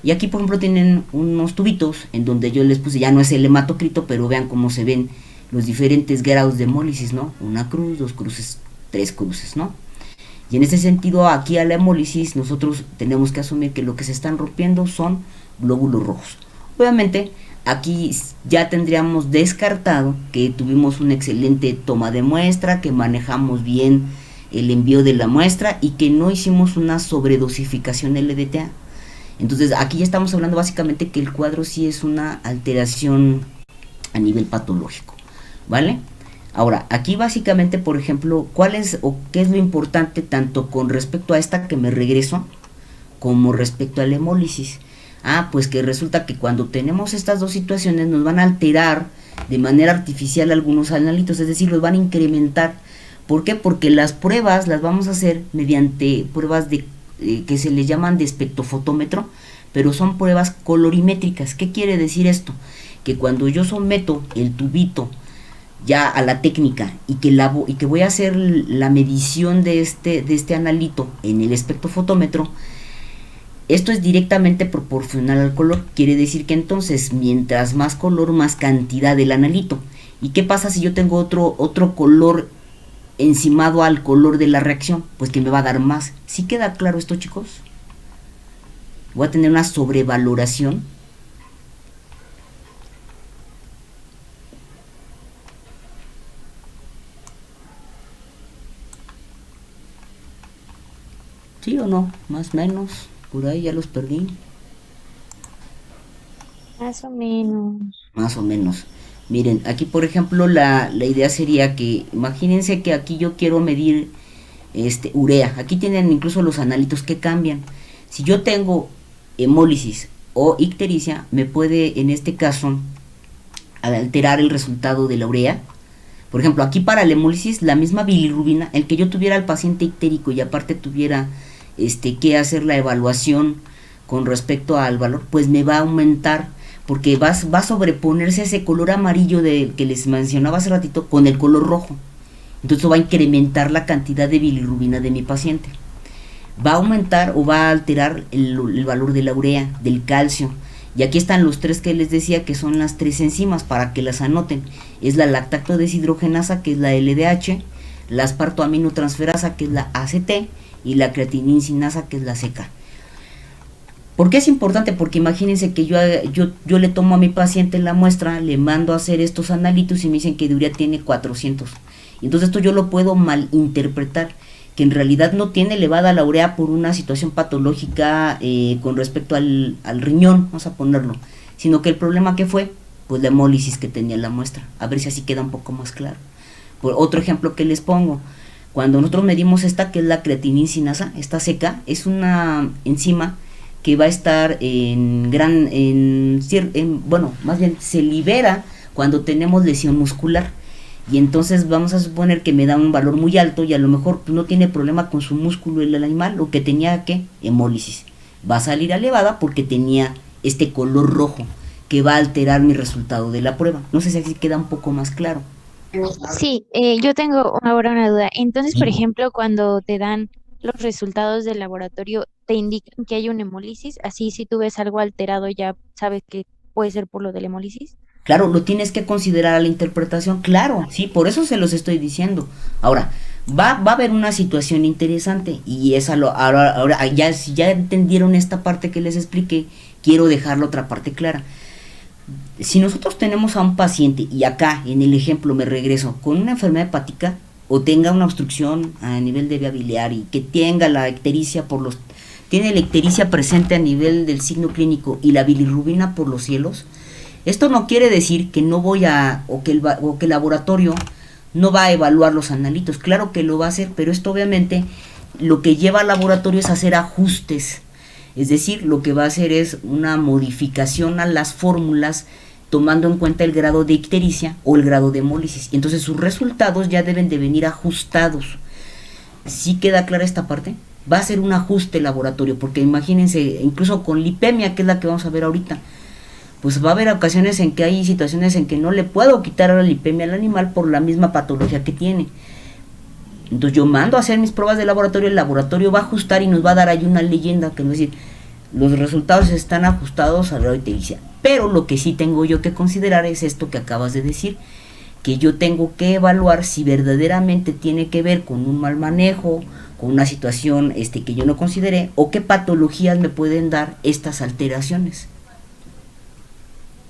Y aquí, por ejemplo, tienen unos tubitos en donde yo les puse, ya no es el hematocrito, pero vean cómo se ven los diferentes grados de hemólisis, ¿no? Una cruz, 2 cruces, 3 cruces, ¿no? Y en ese sentido, aquí a la hemólisis nosotros tenemos que asumir que lo que se están rompiendo son glóbulos rojos. Obviamente, aquí ya tendríamos descartado que tuvimos una excelente toma de muestra, que manejamos bien el envío de la muestra y que no hicimos una sobredosificación LDTA. Entonces aquí ya estamos hablando básicamente que el cuadro sí es una alteración a nivel patológico, ¿vale? Ahora, aquí básicamente, por ejemplo, ¿cuál es o qué es lo importante tanto con respecto a esta que me regreso como respecto a la hemólisis? Pues que resulta que cuando tenemos estas dos situaciones nos van a alterar de manera artificial algunos analitos, es decir, los van a incrementar. ¿Por qué? Porque las pruebas las vamos a hacer mediante pruebas que se les llaman de espectrofotómetro, pero son pruebas colorimétricas. ¿Qué quiere decir esto? Que cuando yo someto el tubito ya a la técnica y que voy a hacer la medición de este analito en el espectrofotómetro, esto es directamente proporcional al color. Quiere decir que entonces mientras más color, más cantidad del analito. ¿Y qué pasa si yo tengo otro color encimado al color de la reacción? Pues que me va a dar más. ¿Sí queda claro esto, chicos? Voy a tener una sobrevaloración. ¿Sí o no? Más o menos. Por ahí ya los perdí. Más o menos. Más o menos. Miren, aquí por ejemplo la idea sería que, imagínense que aquí yo quiero medir urea. Aquí tienen incluso los analitos que cambian. Si yo tengo hemólisis o ictericia, me puede en este caso alterar el resultado de la urea. Por ejemplo, aquí para la hemólisis, la misma bilirrubina, el que yo tuviera al paciente ictérico y aparte tuviera que hacer la evaluación con respecto al valor, pues me va a aumentar, porque va a sobreponerse ese color amarillo que les mencionaba hace ratito con el color rojo. Entonces va a incrementar la cantidad de bilirrubina de mi paciente. Va a aumentar o va a alterar el valor de la urea, del calcio. Y aquí están los tres que les decía que son las tres enzimas para que las anoten. Es la lactato deshidrogenasa, que es la LDH, la aspartoaminotransferasa, que es la ACT, y la creatininsinasa, que es la CK. ¿Por qué es importante? Porque imagínense que yo le tomo a mi paciente la muestra, le mando a hacer estos analitos y me dicen que de urea tiene 400. Entonces esto yo lo puedo malinterpretar, que en realidad no tiene elevada la urea por una situación patológica con respecto al riñón, vamos a ponerlo, sino que el problema que fue, pues la hemólisis que tenía la muestra. A ver si así queda un poco más claro. Por otro ejemplo que les pongo, cuando nosotros medimos esta, que es la creatininsinasa, esta seca, es una enzima que va a estar bueno, más bien se libera cuando tenemos lesión muscular. Y entonces vamos a suponer que me da un valor muy alto y a lo mejor pues, no tiene problema con su músculo el animal, lo que tenía que hemólisis. Va a salir elevada porque tenía este color rojo que va a alterar mi resultado de la prueba. No sé si así queda un poco más claro. Sí, yo tengo ahora una duda. Entonces, Sí. por ejemplo, cuando te dan los resultados del laboratorio, te indican que hay una hemólisis. Así, si tú ves algo alterado, ya sabes que puede ser por lo de la hemólisis. Claro, lo tienes que considerar a la interpretación, claro, sí, por eso se los estoy diciendo. Ahora, va a haber una situación interesante y ahora ya, si ya entendieron esta parte que les expliqué, quiero dejar la otra parte clara. Si nosotros tenemos a un paciente, y acá en el ejemplo me regreso, con una enfermedad hepática o tenga una obstrucción a nivel de vía biliar y que tenga la ictericia tiene la ictericia presente a nivel del signo clínico y la bilirrubina por los cielos, esto no quiere decir que no voy o que el laboratorio no va a evaluar los analitos. Claro que lo va a hacer, pero esto obviamente lo que lleva al laboratorio es hacer ajustes. Es decir, lo que va a hacer es una modificación a las fórmulas tomando en cuenta el grado de ictericia o el grado de hemólisis. Entonces sus resultados ya deben de venir ajustados. ¿Sí queda clara esta parte? Va a ser un ajuste laboratorio, porque imagínense, incluso con lipemia, que es la que vamos a ver ahorita, pues va a haber ocasiones en que hay situaciones en que no le puedo quitar la lipemia al animal por la misma patología que tiene. Entonces yo mando a hacer mis pruebas de laboratorio, el laboratorio va a ajustar y nos va a dar ahí una leyenda que nos va a decir, los resultados están ajustados a la ictericia. Pero lo que sí tengo yo que considerar es esto que acabas de decir, que yo tengo que evaluar si verdaderamente tiene que ver con un mal manejo, con una situación que yo no consideré, o qué patologías me pueden dar estas alteraciones.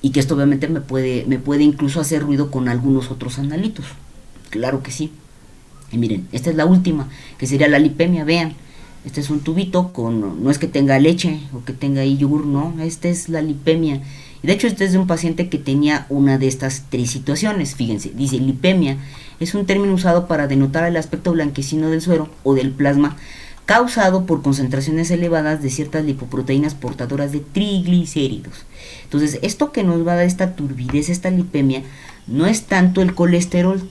Y que esto obviamente me puede incluso hacer ruido con algunos otros analitos. Claro que sí. Y miren, esta es la última, que sería la lipemia. Vean, este es un tubito no es que tenga leche o que tenga ahí yogur, no, esta es la lipemia. Y de hecho este es de un paciente que tenía una de estas tres situaciones. Fíjense, dice lipemia, es un término usado para denotar el aspecto blanquecino del suero o del plasma causado por concentraciones elevadas de ciertas lipoproteínas portadoras de triglicéridos. Entonces, esto que nos va a dar esta turbidez, esta lipemia, no es tanto el colesterol.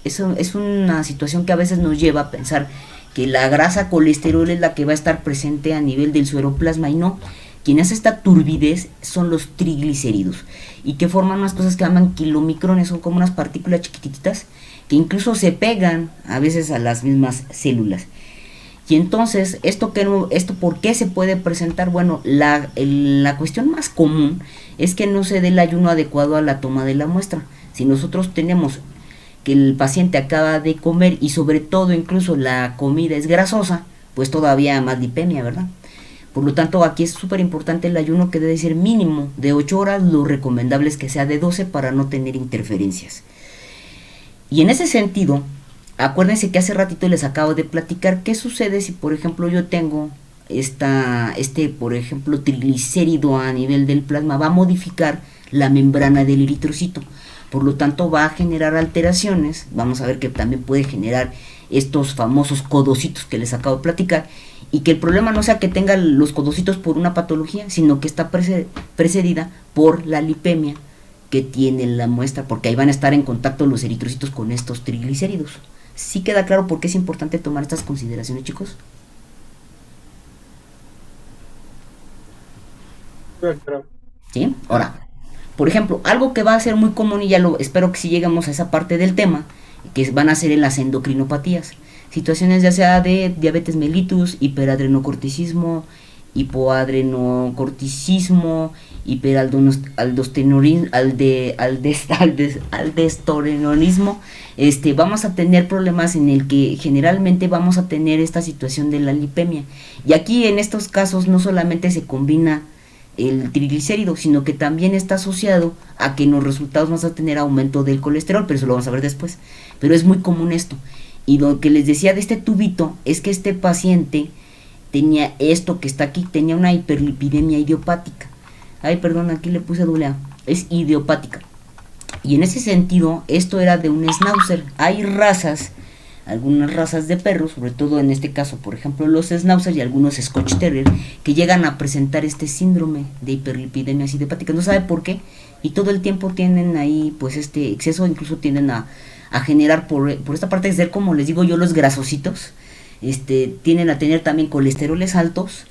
Eso es una situación que a veces nos lleva a pensar que la grasa colesterol es la que va a estar presente a nivel del sueroplasma, y no. Quien hace esta turbidez son los triglicéridos, y que forman unas cosas que llaman kilomicrones, son como unas partículas chiquititas que incluso se pegan a veces a las mismas células. Y entonces, ¿esto por qué se puede presentar? Bueno, la cuestión más común es que no se dé el ayuno adecuado a la toma de la muestra. Si nosotros tenemos que el paciente acaba de comer y sobre todo incluso la comida es grasosa, pues todavía más lipemia, ¿verdad? Por lo tanto, aquí es súper importante el ayuno, que debe ser mínimo de 8 horas, lo recomendable es que sea de 12 para no tener interferencias. Y en ese sentido, acuérdense que hace ratito les acabo de platicar qué sucede si, por ejemplo, yo tengo por ejemplo, triglicérido a nivel del plasma. Va a modificar la membrana del eritrocito, por lo tanto va a generar alteraciones. Vamos a ver que también puede generar estos famosos codocitos que les acabo de platicar, y que el problema no sea que tenga los codocitos por una patología, sino que está precedida por la lipemia que tiene la muestra, porque ahí van a estar en contacto los eritrocitos con estos triglicéridos. ¿Sí queda claro por qué es importante tomar estas consideraciones, chicos? Claro. ¿Sí? Ahora, por ejemplo, algo que va a ser muy común, y ya lo espero que si lleguemos a esa parte del tema, que van a ser en las endocrinopatías. Situaciones ya sea de diabetes mellitus, hiperadrenocorticismo, hipoadrenocorticismo, aldosteronismo, vamos a tener problemas en el que generalmente vamos a tener esta situación de la lipemia. Y aquí en estos casos no solamente se combina el triglicérido, sino que también está asociado a que en los resultados vamos a tener aumento del colesterol, pero eso lo vamos a ver después. Pero es muy común esto. Y lo que les decía de este tubito es que este paciente tenía esto que está aquí, tenía una hiperlipidemia idiopática. Ay, perdón, aquí le puse doble A. Es idiopática. Y en ese sentido, esto era de un schnauzer. Hay razas, algunas razas de perros, sobre todo en este caso, por ejemplo, los schnauzer y algunos Scotch Terrier, que llegan a presentar este síndrome de hiperlipidemia idiopática. No sabe por qué. Y todo el tiempo tienen ahí, pues, este exceso, incluso tienden a generar por esta parte de ser, como les digo yo, los grasositos. Tienden a tener también colesteroles altos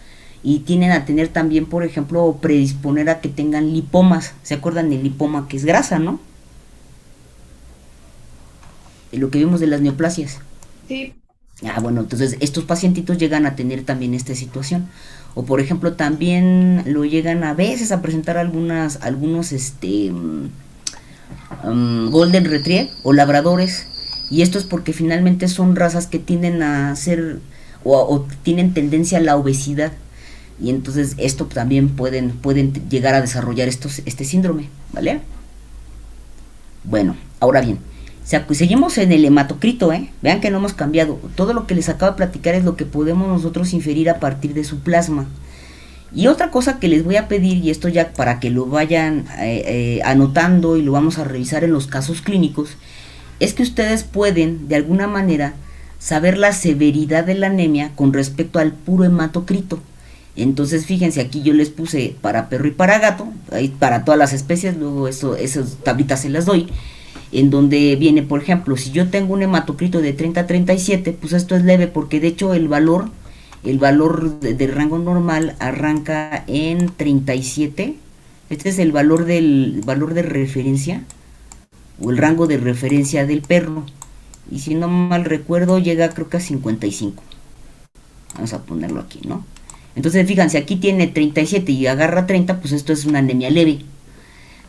y tienden a tener también, por ejemplo, predisponer a que tengan lipomas. ¿Se acuerdan del lipoma, que es grasa, no? De lo que vimos de las neoplasias. Sí. Bueno, entonces estos pacientitos llegan a tener también esta situación. O por ejemplo, también lo llegan a veces a presentar algunos Golden Retriever o labradores. Y esto es porque finalmente son razas que tienden a ser o tienen tendencia a la obesidad. Y entonces esto también pueden llegar a desarrollar este síndrome, ¿vale? Bueno, ahora bien, seguimos en el hematocrito, vean que no hemos cambiado. Todo lo que les acabo de platicar es lo que podemos nosotros inferir a partir de su plasma. Y otra cosa que les voy a pedir, y esto ya para que lo vayan anotando y lo vamos a revisar en los casos clínicos, es que ustedes pueden de alguna manera saber la severidad de la anemia con respecto al puro hematocrito. Entonces fíjense, aquí yo les puse para perro y para gato, ahí para todas las especies, luego esas tablitas se las doy, en donde viene, por ejemplo, si yo tengo un hematocrito de 30 a 37, pues esto es leve, porque de hecho el valor de rango normal arranca en 37. Este es el valor de referencia, o el rango de referencia del perro, y si no mal recuerdo llega creo que a 55. Vamos a ponerlo aquí, ¿no? Entonces fíjense, aquí tiene 37 y agarra 30, pues esto es una anemia leve.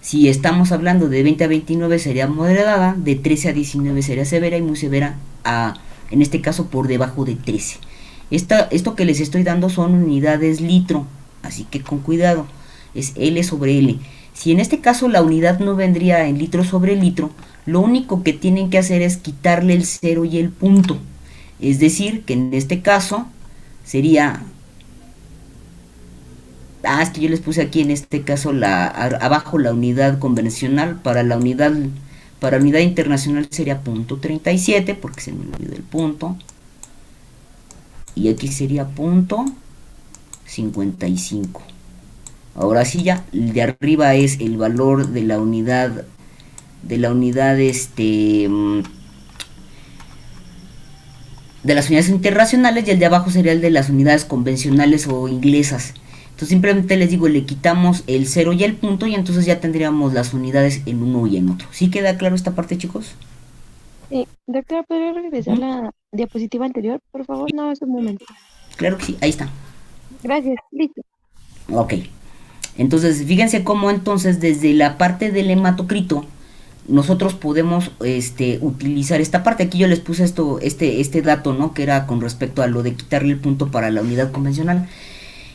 Si estamos hablando de 20 a 29 sería moderada, de 13 a 19 sería severa, y muy severa en este caso por debajo de 13. Esto que les estoy dando son unidades litro, así que con cuidado, es L sobre L. Si en este caso la unidad no vendría en litro sobre litro, lo único que tienen que hacer es quitarle el 0 y el punto. Es decir, que en este caso sería... es que yo les puse aquí en este caso abajo la unidad convencional. Para la unidad internacional sería punto 37, porque se me olvidó el punto. Y aquí sería punto 55. Ahora sí, ya de arriba es el valor de la unidad de las unidades internacionales, y el de abajo sería el de las unidades convencionales o inglesas. Entonces simplemente les digo, le quitamos el 0 y el punto, y entonces ya tendríamos las unidades en uno y en otro. ¿Sí queda claro esta parte, chicos? Sí, doctora, ¿podría regresar la diapositiva anterior, por favor? No, es un momento. Claro que sí, ahí está. Gracias, listo. Ok. Entonces, fíjense cómo entonces desde la parte del hematocrito nosotros podemos utilizar esta parte. Aquí yo les puse este dato, ¿no? Que era con respecto a lo de quitarle el punto para la unidad convencional.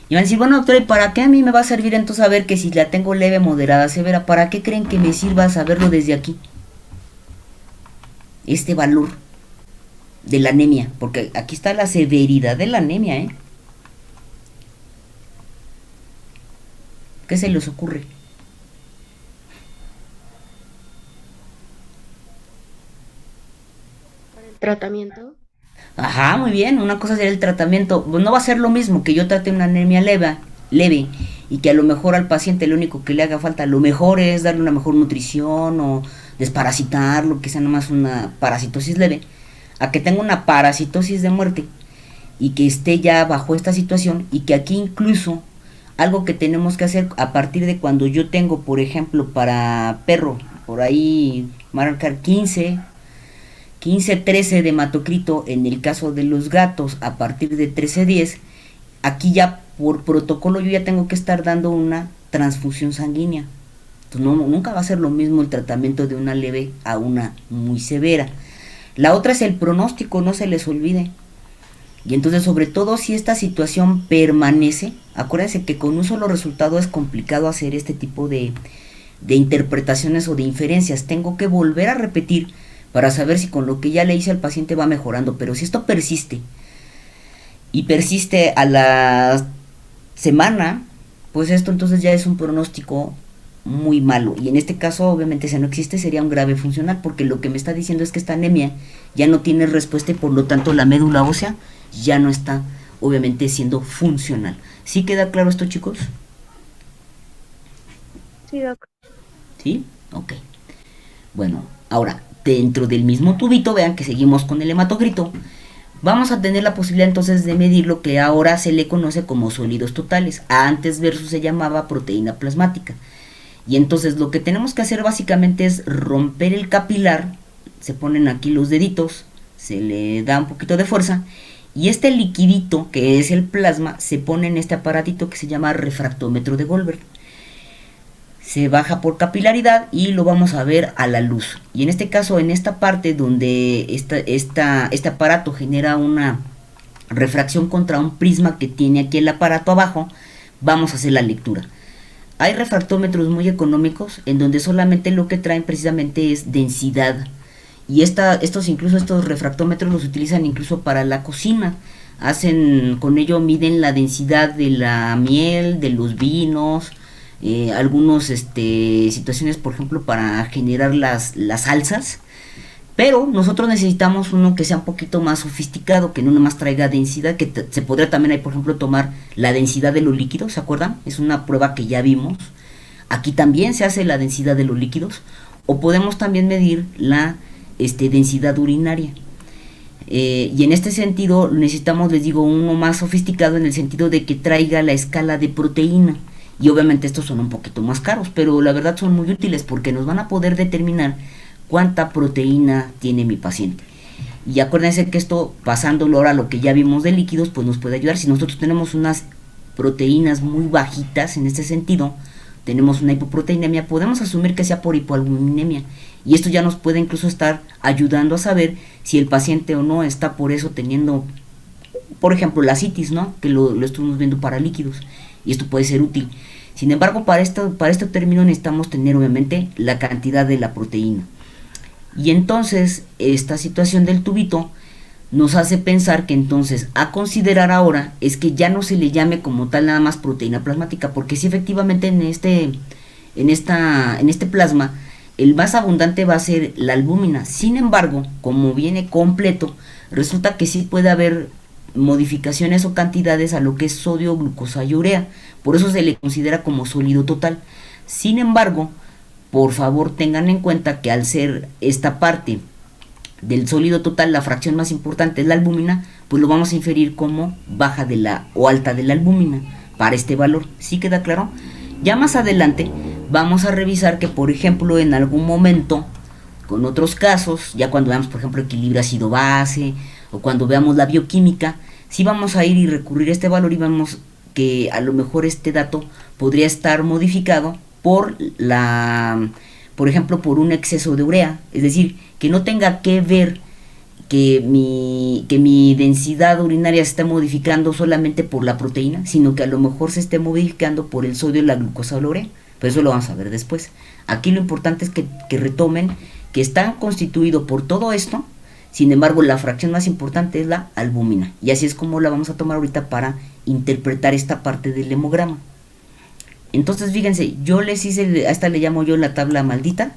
Y van a decir, bueno, doctora, ¿y para qué a mí me va a servir entonces saber que si la tengo leve, moderada, severa? ¿Para qué creen que me sirva saberlo desde aquí? Este valor de la anemia, porque aquí está la severidad de la anemia, ¿Qué se les ocurre? Para el tratamiento. Ajá, muy bien. Una cosa sería el tratamiento. No va a ser lo mismo que yo trate una anemia leve y que a lo mejor al paciente lo único que le haga falta, lo mejor es darle una mejor nutrición o desparasitarlo, que sea nomás una parasitosis leve, a que tenga una parasitosis de muerte y que esté ya bajo esta situación, y que aquí incluso algo que tenemos que hacer a partir de cuando yo tengo, por ejemplo, para perro, por ahí marcar 15, 13 de hematocrito, en el caso de los gatos a partir de 13-10, aquí ya por protocolo yo ya tengo que estar dando una transfusión sanguínea. Entonces nunca va a ser lo mismo el tratamiento de una leve a una muy severa. La otra es el pronóstico, no se les olvide. Y entonces, sobre todo si esta situación permanece, acuérdense que con un solo resultado es complicado hacer este tipo de interpretaciones o de inferencias. Tengo que volver a repetir para saber si con lo que ya le hice al paciente va mejorando. Pero si esto persiste y persiste a la semana, pues esto entonces ya es un pronóstico muy malo, y en este caso obviamente si no existe sería un grave funcional, porque lo que me está diciendo es que esta anemia ya no tiene respuesta y por lo tanto la médula ósea ya no está obviamente siendo funcional. ¿Sí queda claro esto, chicos? Sí, doc. ¿Sí? Ok. Bueno, ahora dentro del mismo tubito, vean que seguimos con el hematocrito. Vamos a tener la posibilidad entonces de medir lo que ahora se le conoce como sólidos totales. Antes versus se llamaba proteína plasmática. Y entonces lo que tenemos que hacer básicamente es romper el capilar. Se ponen aquí los deditos, se le da un poquito de fuerza, y este liquidito que es el plasma se pone en este aparatito que se llama refractómetro de Goldberg. Se baja por capilaridad y lo vamos a ver a la luz. Y en este caso, en esta parte donde este aparato genera una refracción contra un prisma que tiene aquí el aparato abajo, vamos a hacer la lectura. Hay refractómetros muy económicos en donde solamente lo que traen precisamente es densidad. Y estos refractómetros los utilizan incluso para la cocina. Con ello miden la densidad de la miel, de los vinos, algunas situaciones, por ejemplo, para generar las salsas. Pero nosotros necesitamos uno que sea un poquito más sofisticado, que no nomás traiga densidad, que se podría también ahí, por ejemplo, tomar la densidad de los líquidos, ¿se acuerdan? Es una prueba que ya vimos. Aquí también se hace la densidad de los líquidos. O podemos también medir la densidad urinaria. Y en este sentido necesitamos, les digo, uno más sofisticado en el sentido de que traiga la escala de proteína. Y obviamente estos son un poquito más caros, pero la verdad son muy útiles porque nos van a poder determinar cuánta proteína tiene mi paciente. Y acuérdense que esto, pasándolo ahora a lo que ya vimos de líquidos, pues nos puede ayudar. Si nosotros tenemos unas proteínas muy bajitas en este sentido, tenemos una hipoproteinemia, podemos asumir que sea por hipoalbuminemia. Y esto ya nos puede incluso estar ayudando a saber si el paciente o no está por eso teniendo, por ejemplo, la citis, ¿no? Que lo estuvimos viendo para líquidos. Y esto puede ser útil. Sin embargo, para este término necesitamos tener obviamente la cantidad de la proteína. Y entonces esta situación del tubito nos hace pensar que entonces a considerar ahora es que ya no se le llame como tal nada más proteína plasmática, porque sí, efectivamente en este plasma el más abundante va a ser la albúmina. Sin embargo, como viene completo, resulta que sí puede haber modificaciones o cantidades a lo que es sodio, glucosa y urea. Por eso se le considera como sólido total. Sin embargo, por favor tengan en cuenta que al ser esta parte del sólido total, la fracción más importante es la albúmina, pues lo vamos a inferir como baja o alta de la albúmina para este valor. ¿Sí queda claro? Ya más adelante vamos a revisar que, por ejemplo, en algún momento, con otros casos, ya cuando veamos, por ejemplo, equilibrio ácido-base, o cuando veamos la bioquímica, sí vamos a ir y recurrir a este valor y vemos que a lo mejor este dato podría estar modificado por ejemplo, por un exceso de urea. Es decir, que no tenga que ver que mi densidad urinaria se esté modificando solamente por la proteína, sino que a lo mejor se esté modificando por el sodio, la glucosa o la urea. Pero eso lo vamos a ver después. Aquí lo importante es que retomen que están constituidos por todo esto. Sin embargo, la fracción más importante es la albúmina. Y así es como la vamos a tomar ahorita para interpretar esta parte del hemograma. Entonces, fíjense, yo les hice, a esta le llamo yo la tabla maldita,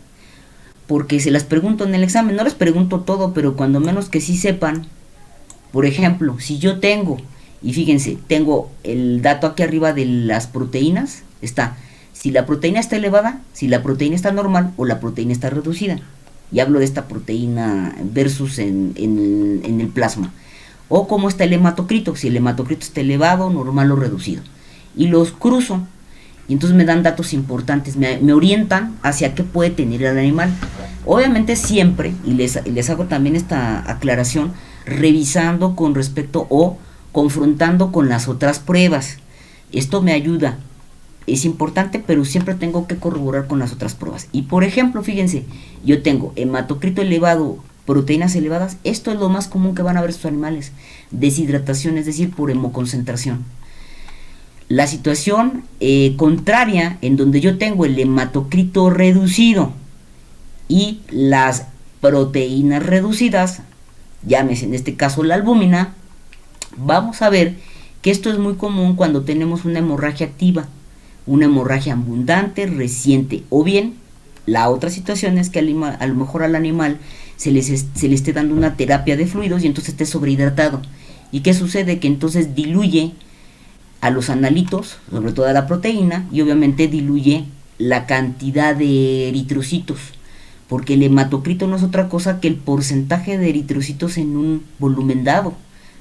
porque se las pregunto en el examen. No les pregunto todo, pero cuando menos que sí sepan. Por ejemplo, si yo tengo Y fíjense, tengo el dato aquí arriba de las proteínas. Está si la proteína está elevada, si la proteína está normal o la proteína está reducida. Y hablo de esta proteína versus en el plasma. O cómo está el hematocrito, si el hematocrito está elevado, normal o reducido. Y los cruzo. Y entonces me dan datos importantes, me orientan hacia qué puede tener el animal. Obviamente siempre, y les hago también esta aclaración, revisando con respecto o confrontando con las otras pruebas. Esto me ayuda, es importante, pero siempre tengo que corroborar con las otras pruebas. Y por ejemplo, fíjense, yo tengo hematocrito elevado, proteínas elevadas. Esto es lo más común que van a ver estos animales. Deshidratación, es decir, por hemoconcentración. La situación contraria, en donde yo tengo el hematocrito reducido y las proteínas reducidas, llámese en este caso la albúmina, vamos a ver que esto es muy común cuando tenemos una hemorragia activa, una hemorragia abundante, reciente, o bien la otra situación es que a lo mejor al animal se le esté dando una terapia de fluidos y entonces esté sobrehidratado. ¿Y qué sucede? Que entonces diluye a los analitos, sobre todo a la proteína, y obviamente diluye la cantidad de eritrocitos, porque el hematocrito no es otra cosa que el porcentaje de eritrocitos en un volumen dado.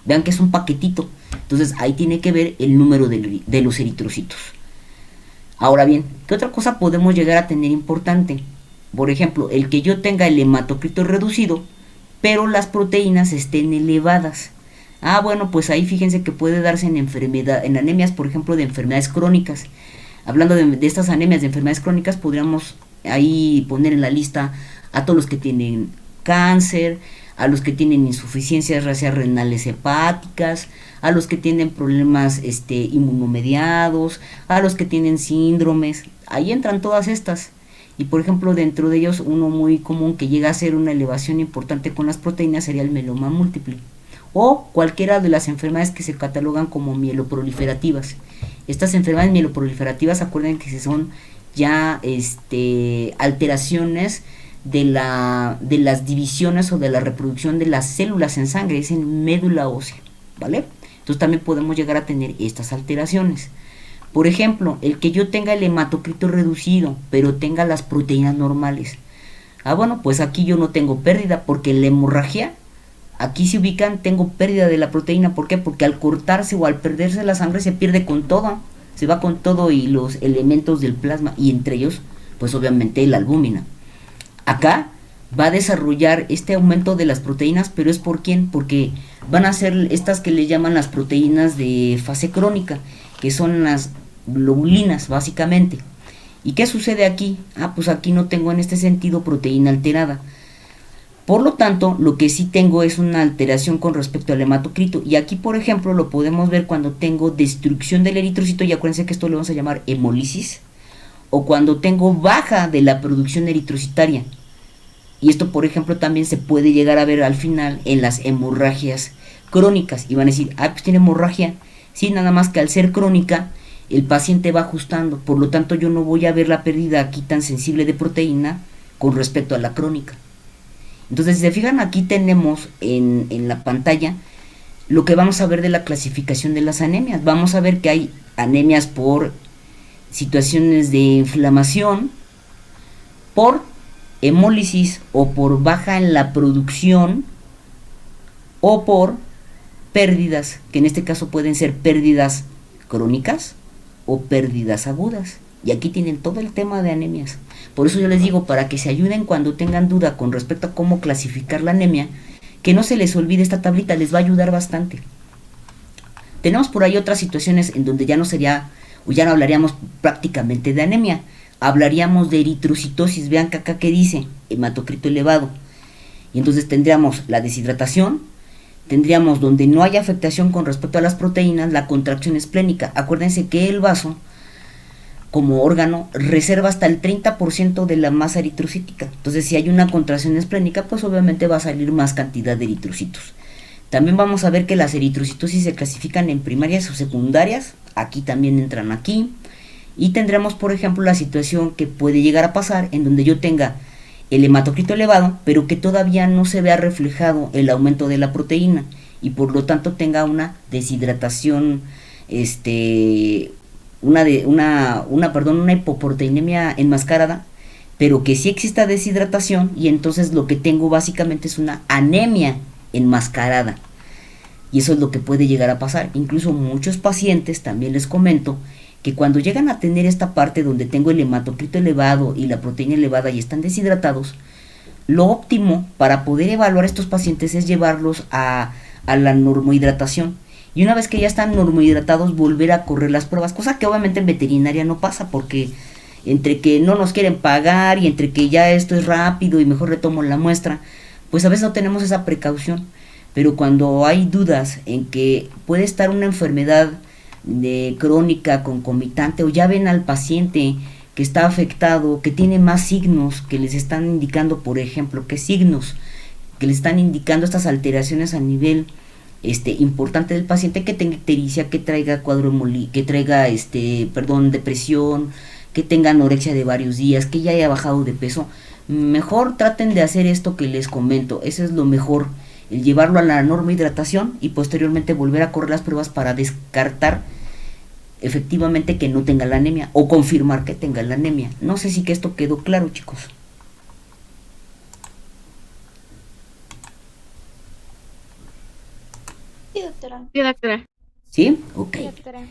Vean que es un paquetito, entonces ahí tiene que ver el número de los eritrocitos. Ahora bien, ¿qué otra cosa podemos llegar a tener importante? Por ejemplo, el que yo tenga el hematocrito reducido, pero las proteínas estén elevadas. Bueno, pues ahí fíjense que puede darse en anemias, por ejemplo, de enfermedades crónicas. Hablando de estas anemias de enfermedades crónicas, podríamos ahí poner en la lista a todos los que tienen cáncer, a los que tienen insuficiencias renales hepáticas, a los que tienen problemas inmunomediados, a los que tienen síndromes. Ahí entran todas estas. Y por ejemplo, dentro de ellos, uno muy común que llega a ser una elevación importante con las proteínas sería el mieloma múltiple, o cualquiera de las enfermedades que se catalogan como mieloproliferativas. Estas enfermedades mieloproliferativas, acuerden que son ya alteraciones de las divisiones o de la reproducción de las células en sangre, es en médula ósea, ¿vale? Entonces también podemos llegar a tener estas alteraciones. Por ejemplo, el que yo tenga el hematocrito reducido, pero tenga las proteínas normales. Bueno, pues aquí yo no tengo pérdida, porque la hemorragia, aquí se ubican, tengo pérdida de la proteína. ¿Por qué? Porque al cortarse o al perderse la sangre se pierde con todo, se va con todo y los elementos del plasma, y entre ellos, pues obviamente la albúmina. Acá va a desarrollar este aumento de las proteínas, pero ¿es por quién? Porque van a ser estas que le llaman las proteínas de fase crónica, que son las globulinas básicamente. ¿Y qué sucede aquí? Pues aquí no tengo en este sentido proteína alterada. Por lo tanto, lo que sí tengo es una alteración con respecto al hematocrito. Y aquí, por ejemplo, lo podemos ver cuando tengo destrucción del eritrocito, y acuérdense que esto le vamos a llamar hemólisis, o cuando tengo baja de la producción eritrocitaria. Y esto, por ejemplo, también se puede llegar a ver al final en las hemorragias crónicas. Y van a decir, pues tiene hemorragia. Sí, nada más que al ser crónica, el paciente va ajustando. Por lo tanto, yo no voy a ver la pérdida aquí tan sensible de proteína con respecto a la crónica. Entonces, si se fijan, aquí tenemos en la pantalla lo que vamos a ver de la clasificación de las anemias. Vamos a ver que hay anemias por situaciones de inflamación, por hemólisis o por baja en la producción, o por pérdidas, que en este caso pueden ser pérdidas crónicas o pérdidas agudas. Y aquí tienen todo el tema de anemias. Por eso yo les digo, para que se ayuden cuando tengan duda con respecto a cómo clasificar la anemia, que no se les olvide esta tablita, les va a ayudar bastante. Tenemos por ahí otras situaciones en donde ya no sería, o ya no hablaríamos prácticamente de anemia, hablaríamos de eritrocitosis. Vean que acá que dice hematocrito elevado, y entonces tendríamos la deshidratación, tendríamos donde no hay afectación con respecto a las proteínas, la contracción esplénica. Acuérdense que el vaso como órgano reserva hasta el 30% de la masa eritrocítica. Entonces, si hay una contracción esplénica, pues obviamente va a salir más cantidad de eritrocitos. También vamos a ver que las eritrocitosis se clasifican en primarias o secundarias. Aquí también entran aquí. Y tendremos, por ejemplo, la situación que puede llegar a pasar en donde yo tenga el hematocrito elevado, pero que todavía no se vea reflejado el aumento de la proteína. y por lo tanto tenga una deshidratación, una hipoproteinemia enmascarada, pero que sí exista deshidratación, y entonces lo que tengo básicamente es una anemia enmascarada. Y eso es lo que puede llegar a pasar. Incluso muchos pacientes, también les comento, que cuando llegan a tener esta parte donde tengo el hematocrito elevado y la proteína elevada y están deshidratados, lo óptimo para poder evaluar a estos pacientes es llevarlos a la normohidratación. Y una vez que ya están normohidratados, volver a correr las pruebas, cosa que obviamente en veterinaria no pasa, porque entre que no nos quieren pagar y entre que ya esto es rápido y mejor retomo la muestra, pues a veces no tenemos esa precaución. Pero cuando hay dudas en que puede estar una enfermedad crónica, concomitante, o ya ven al paciente que está afectado, que tiene más signos que les están indicando, por ejemplo, qué signos que les están indicando estas alteraciones a nivel importante del paciente, que tenga ictericia, que traiga depresión, que tenga anorexia de varios días, que ya haya bajado de peso, mejor traten de hacer esto que les comento. Eso es lo mejor, el llevarlo a la normohidratación y posteriormente volver a correr las pruebas para descartar efectivamente que no tenga la anemia o confirmar que tenga la anemia. No sé si que esto quedó claro, chicos. Sí, doctora. Sí, doctora. ¿Sí? Ok. Sí, doctora.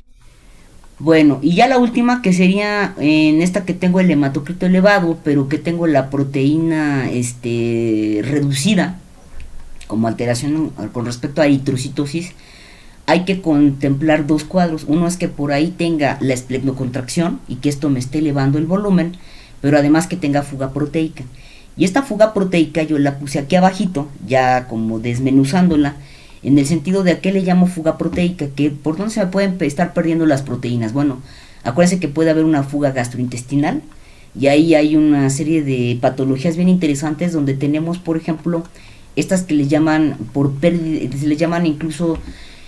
Bueno, y ya la última, que sería en esta que tengo el hematocrito elevado, pero que tengo la proteína reducida, como alteración con respecto a eritrocitosis. Hay que contemplar dos cuadros. Uno es que por ahí tenga la esplenocontracción y que esto me esté elevando el volumen, pero además que tenga fuga proteica. Y esta fuga proteica yo la puse aquí abajito, ya como desmenuzándola, en el sentido de a qué le llamo fuga proteica, que por dónde se me pueden estar perdiendo las proteínas. Bueno, acuérdense que puede haber una fuga gastrointestinal, y ahí hay una serie de patologías bien interesantes donde tenemos, por ejemplo, estas que les llaman por pérdida, se les llaman incluso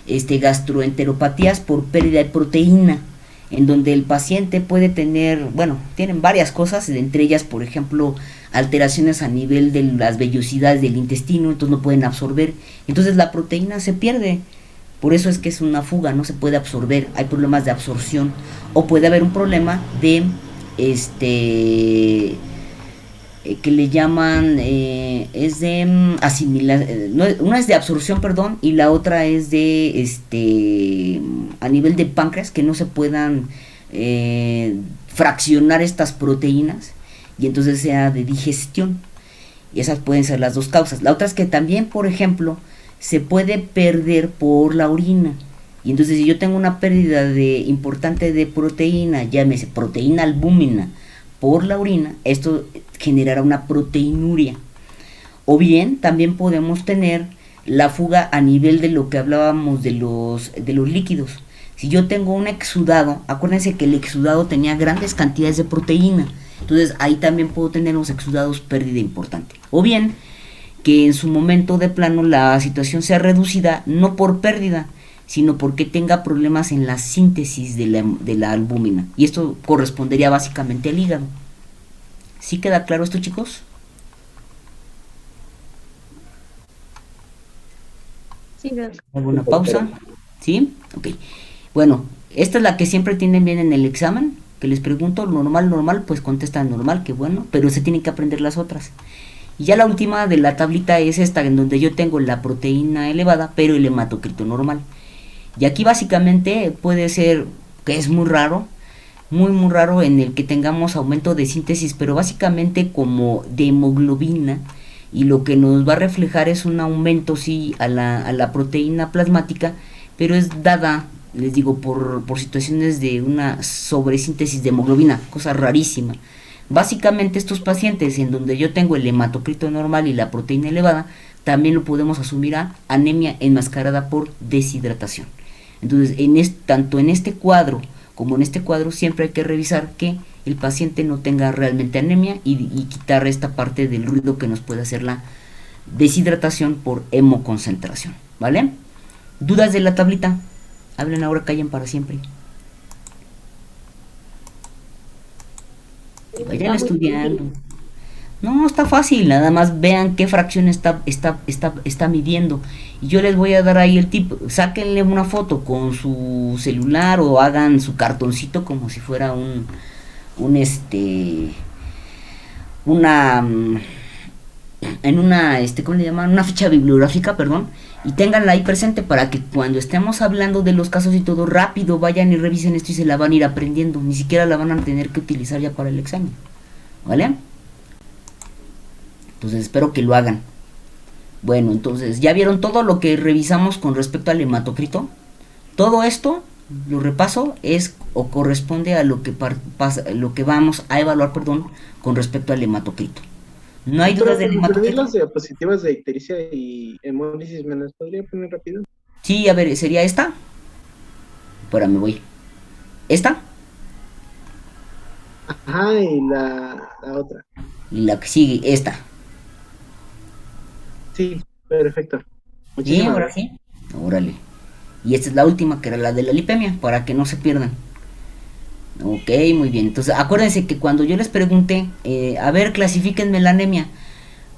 gastroenteropatías por pérdida de proteína, en donde el paciente puede tener, bueno, tienen varias cosas, entre ellas, por ejemplo, alteraciones a nivel de las vellosidades del intestino, entonces no pueden absorber, entonces la proteína se pierde. Por eso es que es una fuga, no se puede absorber, hay problemas de absorción, o puede haber un problema de que le llaman es de asimilación, una es de absorción, perdón, y la otra es de a nivel de páncreas, que no se puedan fraccionar estas proteínas, y entonces sea de digestión. Y esas pueden ser las dos causas. La otra es que también, por ejemplo, se puede perder por la orina. Y entonces si yo tengo una pérdida importante de proteína, llámese proteína albúmina, por la orina, esto generará una proteinuria. O bien también podemos tener la fuga a nivel de lo que hablábamos de los líquidos. Si yo tengo un exudado, acuérdense que el exudado tenía grandes cantidades de proteína, entonces ahí también puedo tener los exudados pérdida importante. O bien que en su momento de plano la situación sea reducida, no por pérdida, sino porque tenga problemas en la síntesis de la albúmina. Y esto correspondería básicamente al hígado. ¿Sí queda claro esto, chicos? Sí, doctora. ¿Alguna pausa? ¿Sí? Ok. Bueno, esta es la que siempre tienen bien en el examen, que les pregunto, normal, pues contestan normal, que bueno, pero se tienen que aprender las otras. Y ya la última de la tablita es esta, en donde yo tengo la proteína elevada, pero el hematocrito normal. Y aquí básicamente puede ser que es muy raro, muy raro en el que tengamos aumento de síntesis, pero básicamente como de hemoglobina, y lo que nos va a reflejar es un aumento sí a la proteína plasmática, pero es dada, les digo, por situaciones de una sobresíntesis de hemoglobina, cosa rarísima. Básicamente estos pacientes en donde yo tengo el hematocrito normal y la proteína elevada, también lo podemos asumir a anemia enmascarada por deshidratación. Entonces, tanto en este cuadro como en este cuadro, siempre hay que revisar que el paciente no tenga realmente anemia y quitar esta parte del ruido que nos puede hacer la deshidratación por hemoconcentración, ¿vale? ¿Dudas de la tablita? Hablen ahora, callen para siempre. Vayan estudiando. No, está fácil, nada más vean qué fracción está midiendo. Y yo les voy a dar ahí el tip, sáquenle una foto con su celular o hagan su cartoncito como si fuera una, en una, ¿cómo le llaman? Una ficha bibliográfica, perdón, y ténganla ahí presente para que cuando estemos hablando de los casos y todo, rápido vayan y revisen esto y se la van a ir aprendiendo, ni siquiera la van a tener que utilizar ya para el examen, ¿vale? Entonces espero que lo hagan. Bueno, entonces ya vieron todo lo que revisamos con respecto al hematocrito. Todo esto, lo repaso, es o corresponde a lo que lo que vamos a evaluar, perdón, con respecto al hematocrito. No hay dudas del Pero hematocrito. las diapositivas de ictericia y hemólisis, ¿me las podría poner rápido? Sí, a ver, sería esta. Espérame, voy. ¿Esta? Ajá, y la otra. Y la que sigue, esta. Sí, perfecto. Sí, Muchísimas ahora gracias. sí. Órale. Y esta es la última, que era la de la lipemia, para que no se pierdan. Ok, muy bien. Entonces, acuérdense que cuando yo les pregunté, a ver, clasifíquenme la anemia.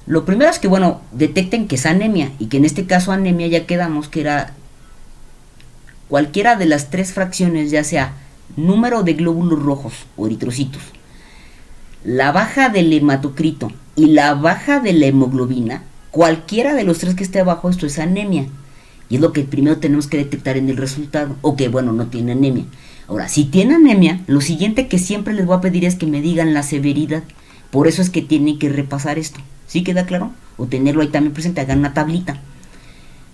Lo primero es que, bueno, detecten que es anemia. Y que en este caso anemia ya quedamos que era cualquiera de las tres fracciones, ya sea número de glóbulos rojos o eritrocitos, la baja del hematocrito y la baja de la hemoglobina. Cualquiera de los tres que esté abajo, esto es anemia. Y es lo que primero tenemos que detectar en el resultado. O que, bueno, no tiene anemia. Ahora, si tiene anemia, lo siguiente que siempre les voy a pedir es que me digan la severidad. Por eso es que tienen que repasar esto. ¿Sí queda claro? O tenerlo ahí también presente, hagan una tablita.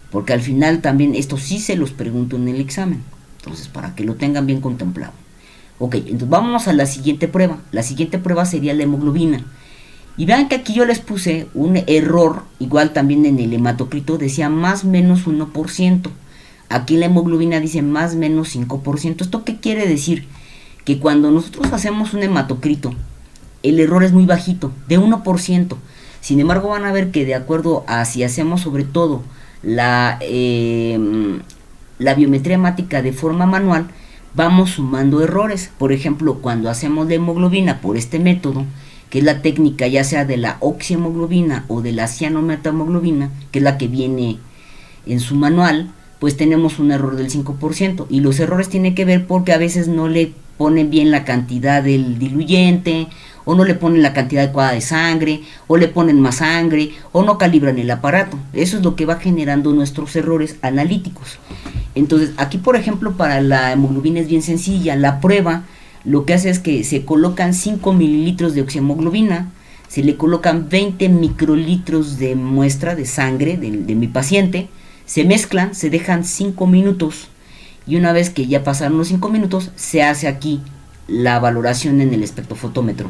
Porque al final también esto sí se los pregunto en el examen. Entonces, para que lo tengan bien contemplado. Ok, entonces vamos a la siguiente prueba. La siguiente prueba sería la hemoglobina. Y vean que aquí yo les puse un error, igual también en el hematocrito decía más menos 1%. Aquí la hemoglobina dice más menos 5%. ¿Esto qué quiere decir? Que cuando nosotros hacemos un hematocrito, el error es muy bajito, de 1%. Sin embargo, van a ver que de acuerdo a si hacemos sobre todo la biometría hemática de forma manual, vamos sumando errores. Por ejemplo, cuando hacemos la hemoglobina por este método, que es la técnica ya sea de la oxihemoglobina o de la cianometahemoglobina, que es la que viene en su manual, pues tenemos un error del 5%. Y los errores tienen que ver porque a veces no le ponen bien la cantidad del diluyente, o no le ponen la cantidad adecuada de sangre, o le ponen más sangre, o no calibran el aparato. Eso es lo que va generando nuestros errores analíticos. Entonces, aquí por ejemplo para la hemoglobina es bien sencilla. La prueba lo que hace es que se colocan 5 mililitros de oxihemoglobina, se le colocan 20 microlitros de muestra de sangre de mi paciente, se mezclan, se dejan 5 minutos y una vez que ya pasaron los 5 minutos se hace aquí la valoración en el espectrofotómetro.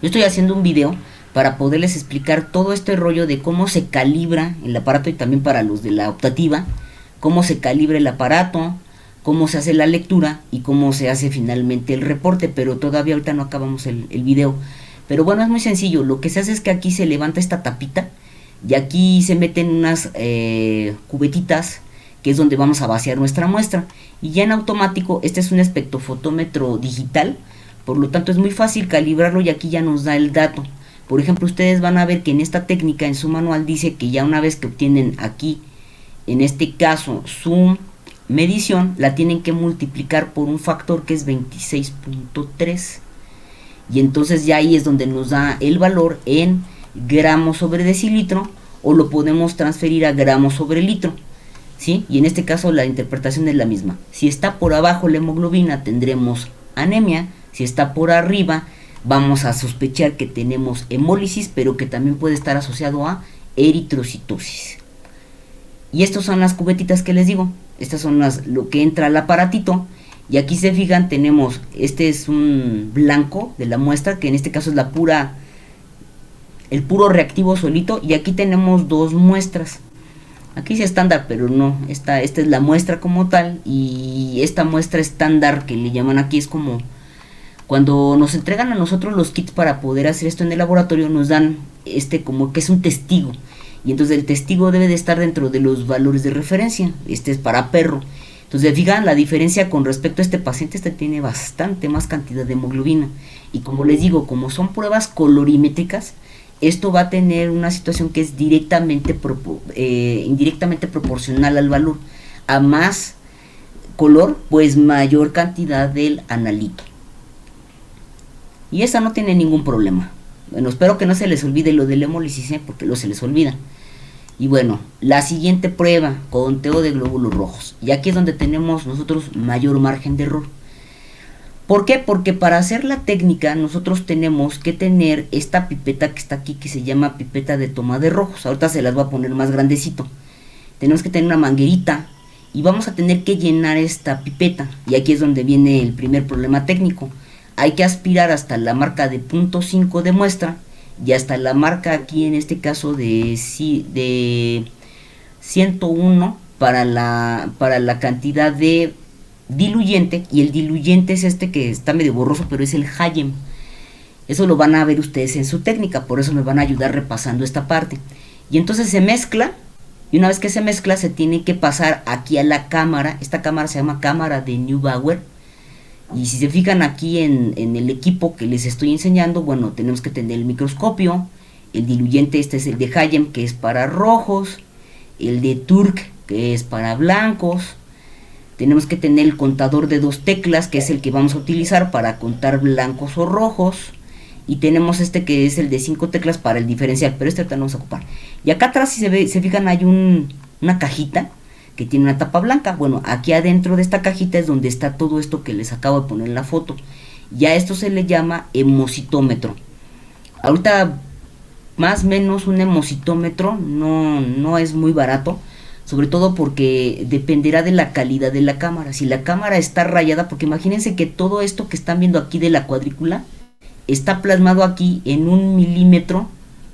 Yo estoy haciendo un video para poderles explicar todo este rollo de cómo se calibra el aparato y también para los de la optativa, cómo se calibra el aparato, cómo se hace la lectura y cómo se hace finalmente el reporte, pero todavía ahorita no acabamos el video. Pero bueno, es muy sencillo. Lo que se hace es que aquí se levanta esta tapita y aquí se meten unas cubetitas, que es donde vamos a vaciar nuestra muestra, y ya en automático este es un espectrofotómetro digital, por lo tanto es muy fácil calibrarlo y aquí ya nos da el dato. Por ejemplo, ustedes van a ver que en esta técnica en su manual dice que ya una vez que obtienen aquí, en este caso, su medición, la tienen que multiplicar por un factor que es 26.3, y entonces ya ahí es donde nos da el valor en gramos sobre decilitro, o lo podemos transferir a gramos sobre litro, ¿sí? Y en este caso la interpretación es la misma. Si está por abajo la hemoglobina tendremos anemia, si está por arriba vamos a sospechar que tenemos hemólisis, pero que también puede estar asociado a eritrocitosis. Y estas son las cubetitas que les digo. Estas son lo que entra al aparatito. Y aquí se fijan, tenemos, este es un blanco de la muestra, que en este caso es el puro reactivo solito. Y aquí tenemos dos muestras. Aquí dice estándar, pero no, esta es la muestra como tal. Y esta muestra estándar que le llaman aquí es como cuando nos entregan a nosotros los kits para poder hacer esto en el laboratorio, nos dan como que es un testigo. Y entonces el testigo debe de estar dentro de los valores de referencia. Este es para perro. Entonces, fijan la diferencia con respecto a este paciente. Este tiene bastante más cantidad de hemoglobina. Y como les digo, como son pruebas colorimétricas, esto va a tener una situación que es indirectamente proporcional al valor. A más color, pues mayor cantidad del analito. Y esa no tiene ningún problema. Bueno, espero que no se les olvide lo del hemólisis, porque luego se les olvida. Y bueno, la siguiente prueba, conteo de glóbulos rojos. Y aquí es donde tenemos nosotros mayor margen de error. ¿Por qué? Porque para hacer la técnica nosotros tenemos que tener esta pipeta que está aquí, que se llama pipeta de toma de rojos. Ahorita se las voy a poner más grandecito. Tenemos que tener una manguerita y vamos a tener que llenar esta pipeta. Y aquí es donde viene el primer problema técnico. Hay que aspirar hasta la marca de 0.5 de muestra y hasta la marca aquí en este caso de 101 para la cantidad de diluyente, y el diluyente es este que está medio borroso, pero es el Hayem. Eso lo van a ver ustedes en su técnica, por eso me van a ayudar repasando esta parte. Y entonces se mezcla, y una vez que se mezcla se tiene que pasar aquí a la cámara. Esta cámara se llama cámara de Neubauer. Y si se fijan aquí en el equipo que les estoy enseñando, bueno, tenemos que tener el microscopio. El diluyente este es el de Hayem, que es para rojos. El de Turk, que es para blancos. Tenemos que tener el contador de 2 teclas, que es el que vamos a utilizar para contar blancos o rojos. Y tenemos este que es el de 5 teclas para el diferencial, pero este ahorita no vamos a ocupar. Y acá atrás, si se fijan, hay una cajita que tiene una tapa blanca. Bueno, aquí adentro de esta cajita es donde está todo esto que les acabo de poner en la foto. Y a esto se le llama hemocitómetro. Ahorita, más o menos, un hemocitómetro no es muy barato. Sobre todo porque dependerá de la calidad de la cámara. Si la cámara está rayada, porque imagínense que todo esto que están viendo aquí de la cuadrícula está plasmado aquí en 1 milímetro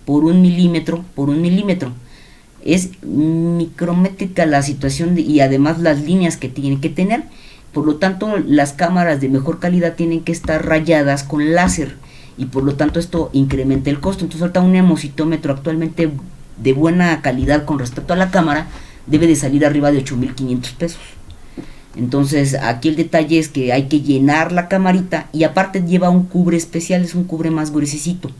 por 1 milímetro por 1 milímetro. Es micrométrica la situación y además las líneas que tienen que tener. Por lo tanto, las cámaras de mejor calidad tienen que estar rayadas con láser. Y por lo tanto esto incrementa el costo. Entonces ahorita un hemocitómetro actualmente de buena calidad con respecto a la cámara debe de salir arriba de 8,500 pesos. Entonces aquí el detalle es que hay que llenar la camarita y aparte lleva un cubre especial, es un cubre más gruesecito.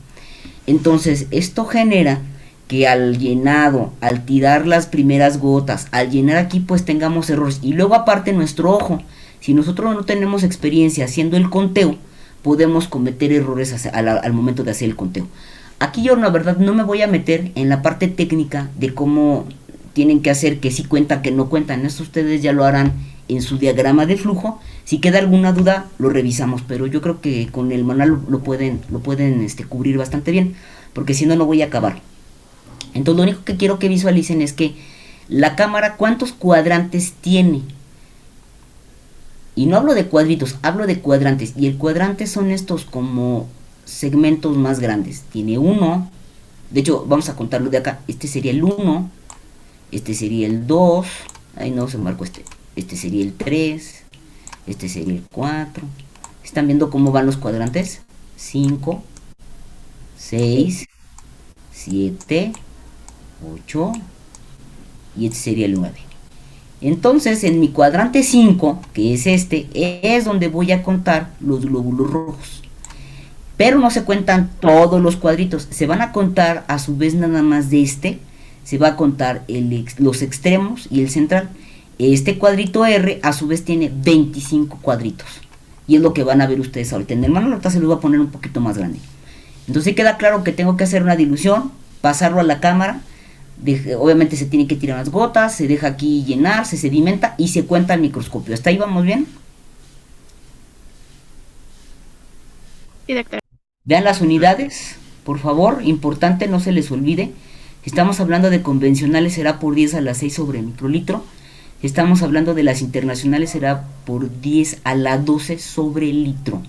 Entonces esto genera que al llenado, al tirar las primeras gotas, al llenar aquí pues tengamos errores. Y luego aparte nuestro ojo, si nosotros no tenemos experiencia haciendo el conteo, podemos cometer errores al momento de hacer el conteo. Aquí yo la verdad no me voy a meter en la parte técnica de cómo tienen que hacer, que sí cuentan, que no cuentan. Esto ustedes ya lo harán en su diagrama de flujo. Si queda alguna duda lo revisamos, pero yo creo que con el manual lo pueden cubrir bastante bien, porque si no voy a acabar. Entonces lo único que quiero que visualicen es que la cámara cuántos cuadrantes tiene. Y no hablo de cuadritos, hablo de cuadrantes. Y el cuadrante son estos como segmentos más grandes. Tiene 1. De hecho, vamos a contarlo de acá. Este sería el 1. Este sería el 2. Ahí no se marcó este. Este sería el 3. Este sería el 4. ¿Están viendo cómo van los cuadrantes? 5, 6, 7, 8. Y este sería el 9. Entonces en mi cuadrante 5, que es este, es donde voy a contar los glóbulos rojos. Pero no se cuentan todos los cuadritos, se van a contar a su vez nada más de este. Se va a contar los extremos y el central. Este cuadrito R a su vez tiene 25 cuadritos. Y es lo que van a ver ustedes ahorita en el manual. Ahorita se los voy a poner un poquito más grande. Entonces queda claro que tengo que hacer una dilución, pasarlo a la cámara. Obviamente se tiene que tirar las gotas, se deja aquí llenar, se sedimenta y se cuenta al microscopio. ¿Hasta ahí vamos bien? Sí, doctor. Vean las unidades, por favor, importante, no se les olvide. Estamos hablando de convencionales, será por 10 a la 6 sobre microlitro. Estamos hablando de las internacionales, será por 10 a la 12 sobre litro.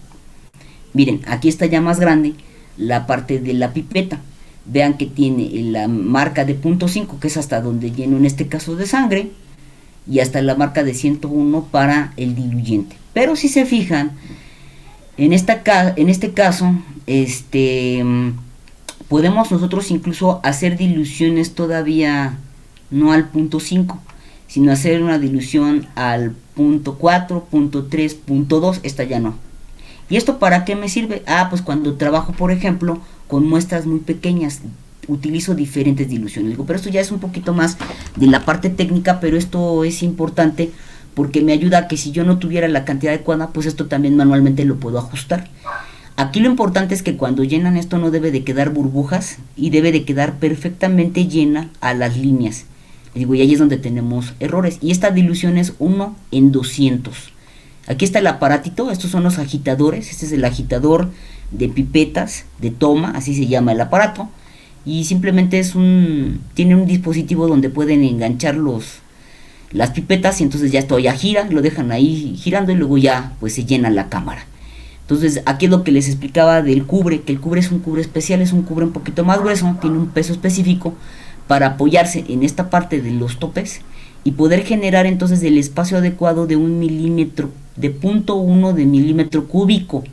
Miren, aquí está ya más grande la parte de la pipeta. Vean que tiene la marca de 0.5, que es hasta donde lleno en este caso de sangre, y hasta la marca de 101 para el diluyente. Pero si se fijan, en este caso, podemos nosotros incluso hacer diluciones todavía no al 0.5, sino hacer una dilución al punto 4, punto 3, punto 2, esta ya no. ¿Y esto para qué me sirve? Pues cuando trabajo, por ejemplo, con muestras muy pequeñas, utilizo diferentes diluciones. Digo, pero esto ya es un poquito más de la parte técnica, pero esto es importante porque me ayuda a que si yo no tuviera la cantidad adecuada, pues esto también manualmente lo puedo ajustar. Aquí lo importante es que cuando llenan esto no debe de quedar burbujas y debe de quedar perfectamente llena a las líneas. Digo, y ahí es donde tenemos errores. Y esta dilución es 1 en 200. Aquí está el aparatito, estos son los agitadores. Este es el agitador de pipetas, de toma, así se llama el aparato. Y simplemente tiene un dispositivo donde pueden enganchar las pipetas y entonces ya esto ya gira, lo dejan ahí girando y luego ya pues se llena la cámara. Entonces aquí es lo que les explicaba del cubre, que el cubre es un cubre especial, es un cubre un poquito más grueso, tiene un peso específico para apoyarse en esta parte de los topes y poder generar entonces el espacio adecuado de 1 milímetro, de 0.1 de milímetro cúbico,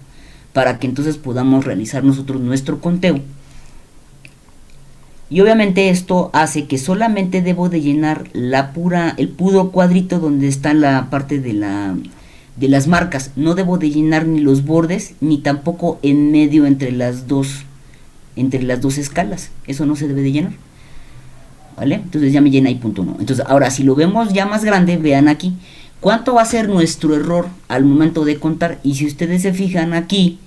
para que entonces podamos realizar nosotros nuestro conteo. Y obviamente esto hace que solamente debo de llenar el puro cuadrito donde está la parte de las marcas. No debo de llenar ni los bordes ni tampoco en medio entre las dos escalas. Eso no se debe de llenar. ¿Vale? Entonces ya me llena ahí punto 1. Entonces ahora si lo vemos ya más grande, vean aquí cuánto va a ser nuestro error al momento de contar. Y si ustedes se fijan aquí,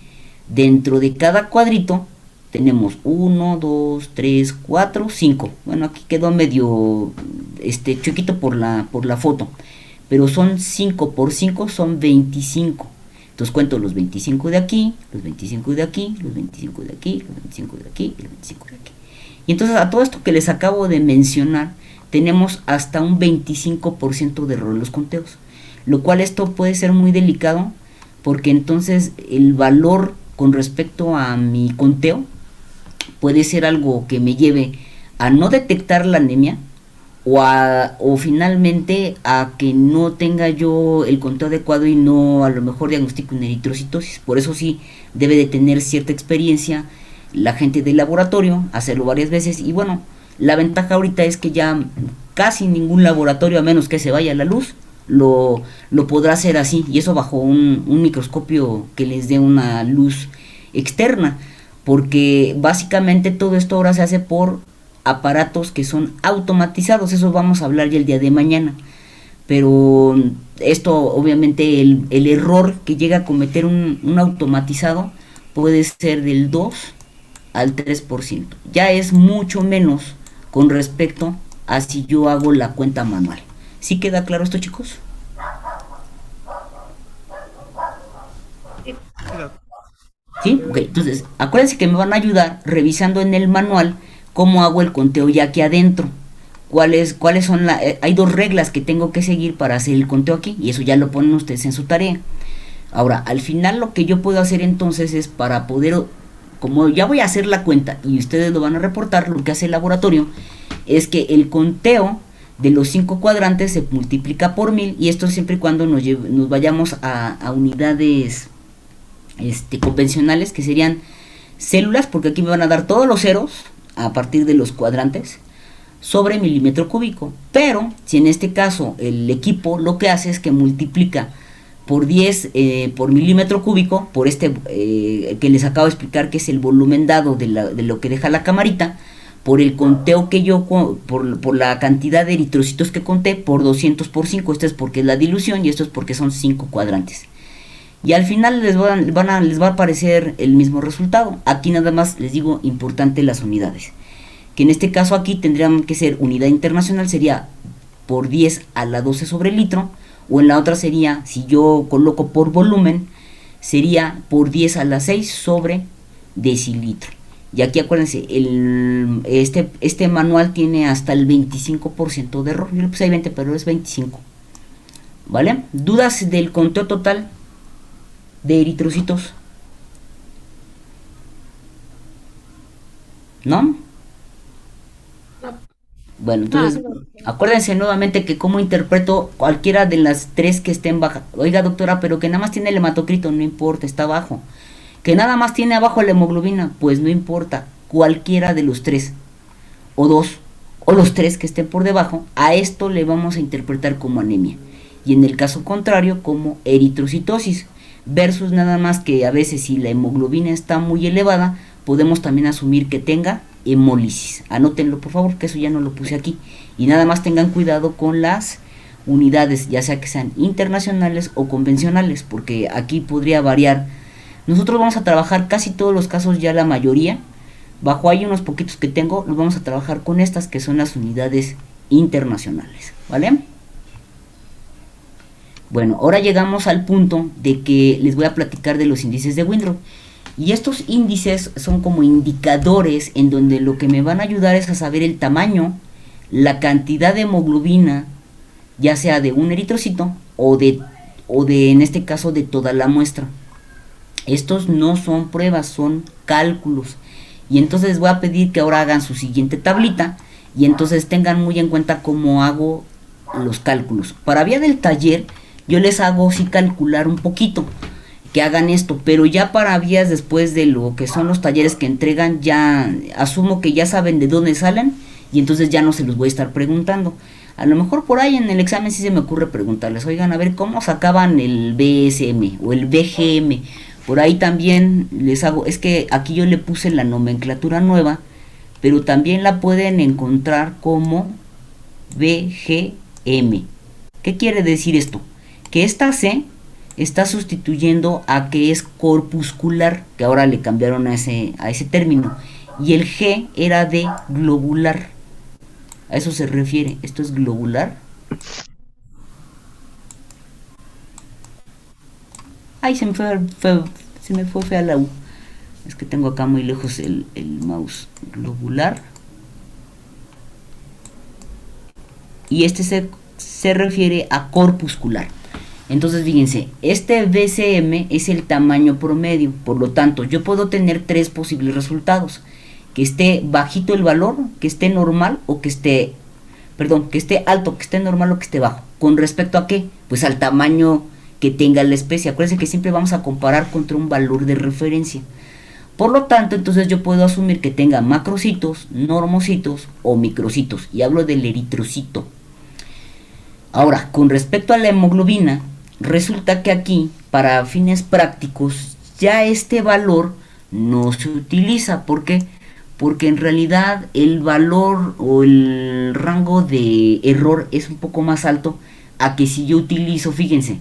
dentro de cada cuadrito tenemos 1, 2, 3, 4, 5. Bueno, aquí quedó medio chiquito por la foto, pero son 5 por 5 son 25. Entonces cuento los 25 de aquí, los 25 de aquí, los 25 de aquí, los 25 de aquí y los 25 de aquí. Y entonces a todo esto que les acabo de mencionar, tenemos hasta un 25% de error en los conteos. Lo cual esto puede ser muy delicado, porque entonces el valor con respecto a mi conteo puede ser algo que me lleve a no detectar la anemia o finalmente a que no tenga yo el conteo adecuado y no a lo mejor diagnostico una eritrocitosis. Por eso sí debe de tener cierta experiencia la gente del laboratorio, hacerlo varias veces. Y bueno, la ventaja ahorita es que ya casi ningún laboratorio, a menos que se vaya a la luz, lo podrá hacer así, y eso bajo un microscopio que les dé una luz externa, porque básicamente todo esto ahora se hace por aparatos que son automatizados. Eso vamos a hablar ya el día de mañana, pero esto obviamente el error que llega a cometer un automatizado puede ser del 2 al 3%, ya es mucho menos con respecto a si yo hago la cuenta manual. ¿Sí queda claro esto, chicos? ¿Sí? Ok, entonces acuérdense que me van a ayudar revisando en el manual cómo hago el conteo ya aquí adentro. ¿Cuáles son hay dos reglas que tengo que seguir para hacer el conteo aquí, y eso ya lo ponen ustedes en su tarea. Ahora, al final lo que yo puedo hacer entonces es, para poder, como ya voy a hacer la cuenta y ustedes lo van a reportar, lo que hace el laboratorio es que el conteo de los 5 cuadrantes se multiplica por 1000, y esto siempre y cuando nos vayamos a unidades convencionales, que serían células, porque aquí me van a dar todos los ceros a partir de los cuadrantes, sobre milímetro cúbico. Pero si en este caso el equipo lo que hace es que multiplica por 10 por milímetro cúbico, por que les acabo de explicar, que es el volumen dado de lo que deja la camarita, por el conteo que yo, por la cantidad de eritrocitos que conté, por 200 por 5, esto es porque es la dilución y esto es porque son 5 cuadrantes. Y al final les va a aparecer el mismo resultado. Aquí nada más les digo, importante las unidades, que en este caso aquí tendrían que ser unidad internacional, sería por 10 a la 12 sobre litro, o en la otra sería, si yo coloco por volumen, sería por 10 a la 6 sobre decilitro. Y aquí acuérdense, este manual tiene hasta el 25% de error. Yo le puse ahí 20, pero es 25. ¿Vale? ¿Dudas del conteo total de eritrocitos? ¿No? Bueno, entonces acuérdense nuevamente que cómo interpreto cualquiera de las tres que estén bajas. Oiga, doctora, pero que nada más tiene el hematocrito, no importa, está abajo. Que nada más tiene abajo la hemoglobina, pues no importa, cualquiera de los tres, o dos, o los tres que estén por debajo, a esto le vamos a interpretar como anemia. y en el caso contrario como eritrocitosis, versus nada más que a veces si la hemoglobina está muy elevada, podemos también asumir que tenga hemólisis. Anótenlo por favor, que eso ya no lo puse aquí. Y nada más tengan cuidado con las unidades, ya sea que sean internacionales o convencionales, porque aquí podría variar. Nosotros vamos a trabajar casi todos los casos, ya la mayoría, bajo hay unos poquitos que tengo, los vamos a trabajar con estas que son las unidades internacionales, ¿vale? Bueno, ahora llegamos al punto de que les voy a platicar de los índices de Windrow. Y estos índices son como indicadores en donde lo que me van a ayudar es a saber el tamaño, la cantidad de hemoglobina, ya sea de un eritrocito o de en este caso de toda la muestra. Estos no son pruebas, son cálculos. Y entonces les voy a pedir que ahora hagan su siguiente tablita y entonces tengan muy en cuenta cómo hago los cálculos. Para vía del taller yo les hago sí calcular un poquito, que hagan esto, pero ya para vías después de lo que son los talleres que entregan, ya asumo que ya saben de dónde salen y entonces ya no se los voy a estar preguntando. A lo mejor por ahí en el examen sí se me ocurre preguntarles, oigan, a ver cómo sacaban el BSM o el BGM. Por ahí también les hago, es que aquí yo le puse la nomenclatura nueva, pero también la pueden encontrar como BGM. ¿Qué quiere decir esto? Que esta C está sustituyendo a que es corpuscular, que ahora le cambiaron a ese término, y el G era de globular. A eso se refiere, esto es globular. Ay, se me fue fea la U. Es que tengo acá muy lejos el mouse. Globular. Y este se refiere a corpuscular. Entonces fíjense, este BCM es el tamaño promedio. Por lo tanto, yo puedo tener tres posibles resultados. Que esté bajito el valor, que esté normal o que esté... Perdón, que esté alto, que esté normal o que esté bajo. ¿Con respecto a qué? Pues al tamaño que tenga la especie. Acuérdense que siempre vamos a comparar contra un valor de referencia. Por lo tanto, entonces yo puedo asumir que tenga macrocitos, normocitos o microcitos. Y hablo del eritrocito. Ahora, con respecto a la hemoglobina, resulta que aquí, para fines prácticos, ya este valor no se utiliza. ¿Por qué? Porque en realidad el valor o el rango de error es un poco más alto a que si yo utilizo, fíjense,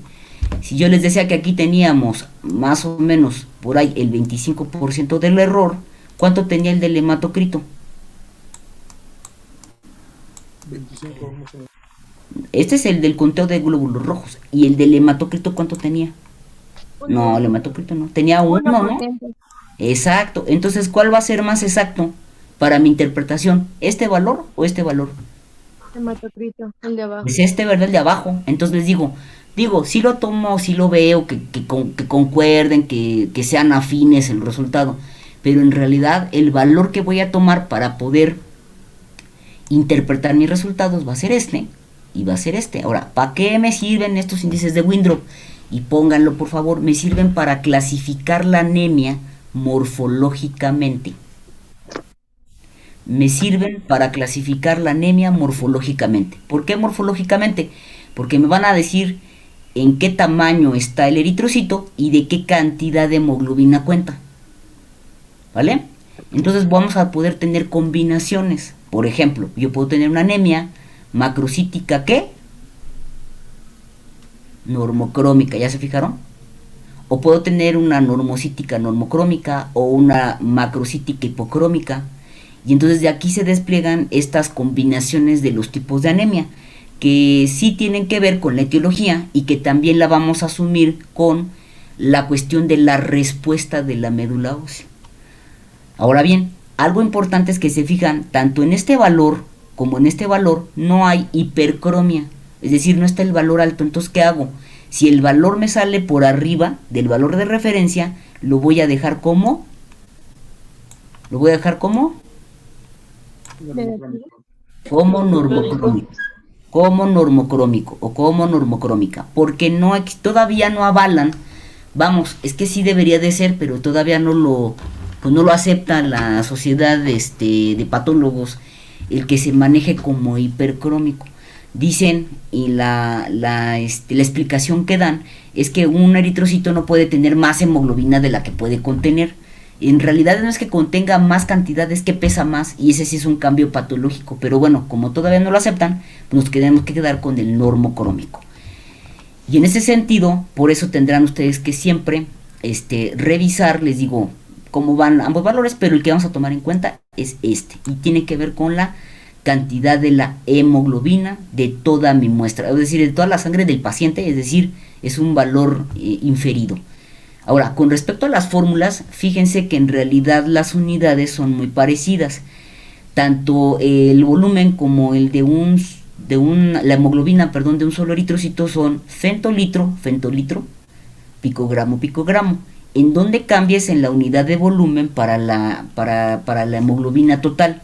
si yo les decía que aquí teníamos más o menos por ahí el 25% del error, ¿cuánto tenía el del hematocrito? 25, vamos a ver. Este es el del conteo de glóbulos rojos. ¿Y el del hematocrito cuánto tenía? No, el hematocrito no. Tenía uno, ¿no? Exacto. Entonces, ¿cuál va a ser más exacto para mi interpretación? ¿Este valor o este valor? Hematocrito, el de abajo. Pues este, ¿verdad? El de abajo. Entonces les digo, si lo tomo, si lo veo, que concuerden, que sean afines el resultado. Pero en realidad el valor que voy a tomar para poder interpretar mis resultados va a ser este y va a ser este. Ahora, ¿para qué me sirven estos índices de Windrow? Y pónganlo por favor, me sirven para clasificar la anemia morfológicamente. Me sirven para clasificar la anemia morfológicamente. ¿Por qué morfológicamente? Porque me van a decir en qué tamaño está el eritrocito y de qué cantidad de hemoglobina cuenta. ¿Vale? Entonces vamos a poder tener combinaciones. Por ejemplo, yo puedo tener una anemia macrocítica, ¿qué? Normocrómica, ¿ya se fijaron? O puedo tener una normocítica normocrómica o una macrocítica hipocrómica. Y entonces de aquí se despliegan estas combinaciones de los tipos de anemia, que sí tienen que ver con la etiología y que también la vamos a asumir con la cuestión de la respuesta de la médula ósea. Ahora bien, algo importante es que se fijan, tanto en este valor como en este valor no hay hipercromia, es decir, no está el valor alto. Entonces, ¿qué hago? Si el valor me sale por arriba del valor de referencia, lo voy a dejar como... Como normocrómico. Como normocrómico o como normocrómica. Porque todavía no avalan. Vamos, es que sí debería de ser, pero todavía no lo acepta la sociedad de patólogos, el que se maneje como hipercrómico. dicen y la explicación que dan es que un eritrocito no puede tener más hemoglobina de la que puede contener. En realidad no es que contenga más cantidad, es que pesa más, y ese sí es un cambio patológico. Pero bueno, como todavía no lo aceptan, pues nos tenemos que quedar con el normocrómico. Y en ese sentido, por eso tendrán ustedes que siempre revisar, les digo, cómo van ambos valores, pero el que vamos a tomar en cuenta es este, y tiene que ver con la cantidad de la hemoglobina de toda mi muestra, es decir, de toda la sangre del paciente, es decir, es un valor inferido. Ahora, con respecto a las fórmulas, fíjense que en realidad las unidades son muy parecidas. Tanto el volumen como el la hemoglobina, perdón, de un solo eritrocito son fentolitro, picogramo, picogramo. En donde cambies en la unidad de volumen para la hemoglobina total.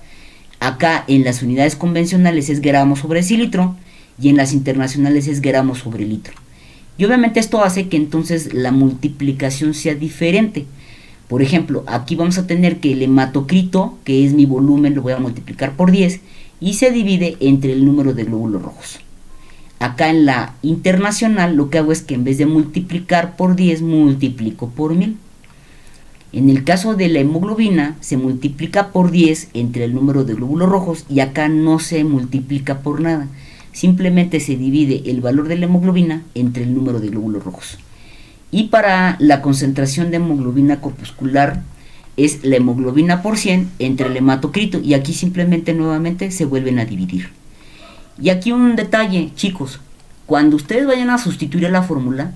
Acá en las unidades convencionales es gramo sobre decilitro y en las internacionales es gramo sobre litro. Y obviamente esto hace que entonces la multiplicación sea diferente. Por ejemplo, aquí vamos a tener que el hematocrito, que es mi volumen, lo voy a multiplicar por 10 y se divide entre el número de glóbulos rojos. Acá en la internacional lo que hago es que en vez de multiplicar por 10 multiplico por 1000. En el caso de la hemoglobina se multiplica por 10 entre el número de glóbulos rojos y acá no se multiplica por nada. Simplemente se divide el valor de la hemoglobina entre el número de glóbulos rojos. Y para la concentración de hemoglobina corpuscular es la hemoglobina por 100 entre el hematocrito y aquí simplemente nuevamente se vuelven a dividir. Y aquí un detalle, chicos, cuando ustedes vayan a sustituir a la fórmula,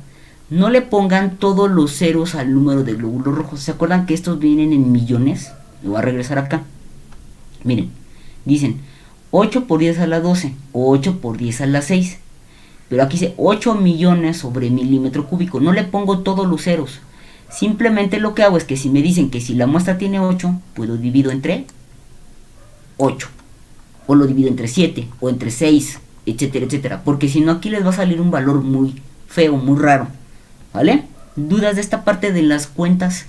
no le pongan todos los ceros al número de glóbulos rojos. ¿Se acuerdan que estos vienen en millones? Lo voy a regresar acá. Miren, dicen 8 por 10 a la 12 o 8 por 10 a la 6. Pero aquí dice 8 millones sobre milímetro cúbico. No le pongo todos los ceros. Simplemente lo que hago es que si me dicen que si la muestra tiene 8, pues lo divido entre 8. O lo divido entre 7 o entre 6, etcétera, etcétera. Porque si no aquí les va a salir un valor muy feo, muy raro. ¿Vale? ¿Dudas de esta parte de las cuentas?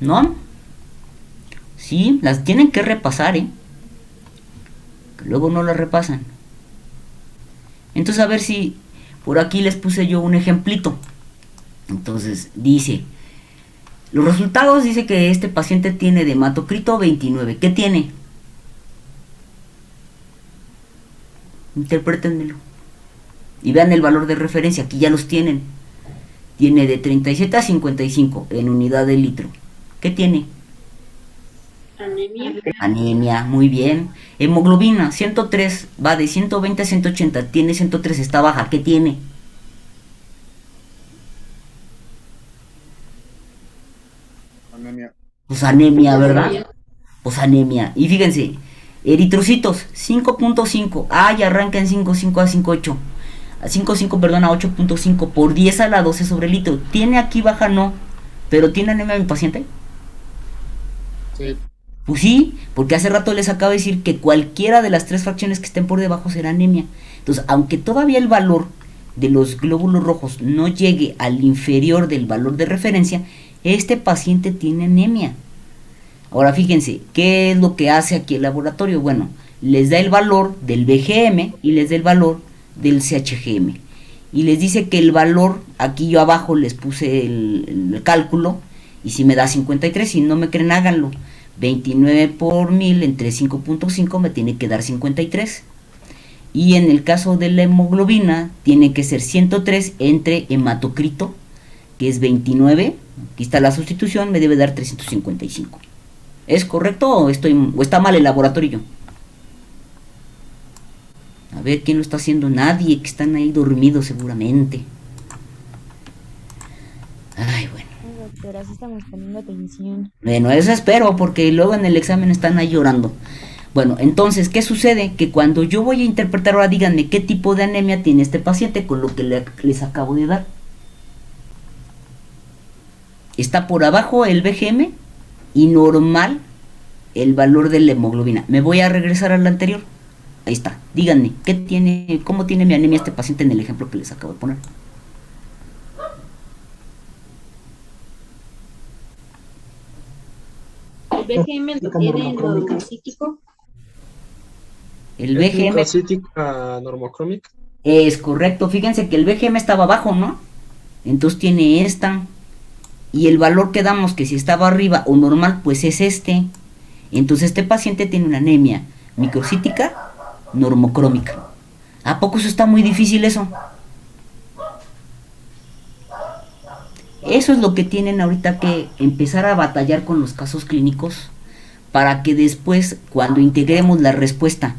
¿No? Sí, las tienen que repasar, que luego no las repasan. Entonces a ver si por aquí les puse yo un ejemplito. Entonces dice, los resultados dice que este paciente tiene de hematocrito 29. ¿Qué tiene? Interprétenmelo. Y vean el valor de referencia, aquí ya los tienen. Tiene de 37 a 55 en unidad de litro. ¿Qué tiene? Anemia. Anemia, muy bien. Hemoglobina, 103, va de 120 a 180, tiene 103, está baja. ¿Qué tiene? Anemia. Pues anemia, ¿verdad? Pues anemia. Y fíjense, eritrocitos, 5.5. Ya arranca en 5.5 a 5.8. A 5.5, perdón, a 8.5 por 10 a la 12 sobre litro. ¿Tiene aquí baja? No. ¿Pero tiene anemia mi paciente? Sí. Pues sí, porque hace rato les acabo de decir que cualquiera de las tres fracciones que estén por debajo será anemia. Entonces, aunque todavía el valor de los glóbulos rojos no llegue al inferior del valor de referencia, este paciente tiene anemia. Ahora fíjense, ¿qué es lo que hace aquí el laboratorio? Bueno, les da el valor del BGM y les da el valor del CHGM. Y les dice que el valor, aquí yo abajo les puse el cálculo, y si me da 53, si no me creen háganlo. 29 por 1000 entre 5.5 me tiene que dar 53. Y en el caso de la hemoglobina, tiene que ser 103 entre hematocrito, que es 29. Aquí está la sustitución, me debe dar 355. ¿Es correcto o está mal el laboratorio? A ver, ¿quién lo está haciendo? Nadie, que están ahí dormidos seguramente. Ay, bueno. Doctora, sí estamos poniendo atención. Bueno, eso espero, porque luego en el examen están ahí llorando. Bueno, entonces, ¿qué sucede? Que cuando yo voy a interpretar, ahora díganme qué tipo de anemia tiene este paciente con lo que les acabo de dar. Está por abajo el BGM y normal el valor de la hemoglobina. Me voy a regresar al anterior. Ahí está. Díganme, ¿cómo tiene mi anemia este paciente en el ejemplo que les acabo de poner? El BGM lo tiene en leucocítico. El ¿Es BGM microcítica normocrómica? es correcto. Fíjense que el BGM estaba abajo, ¿no? Entonces tiene esta. Y el valor que damos, que si estaba arriba o normal, pues es este. Entonces este paciente tiene una anemia microcítica normocrómica. ¿A poco eso está muy difícil eso? Eso es lo que tienen ahorita que empezar a batallar con los casos clínicos para que después, cuando integremos la respuesta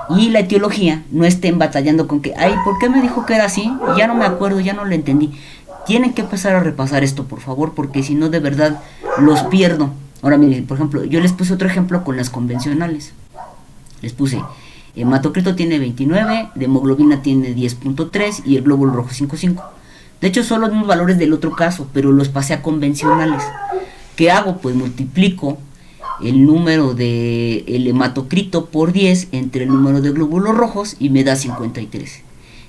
y la etiología, no estén batallando con que, ay, ¿por qué me dijo que era así? Ya no me acuerdo, ya no lo entendí. Tienen que empezar a repasar esto, por favor, porque si no, de verdad, los pierdo. Ahora, miren, por ejemplo, yo les puse otro ejemplo con las convencionales. Les puse, hematocrito tiene 29, de hemoglobina tiene 10.3 y el glóbulo rojo 5.5. De hecho, son los mismos valores del otro caso, pero los pasé a convencionales. ¿Qué hago? Pues multiplico el número de el hematocrito por 10 entre el número de glóbulos rojos y me da 53.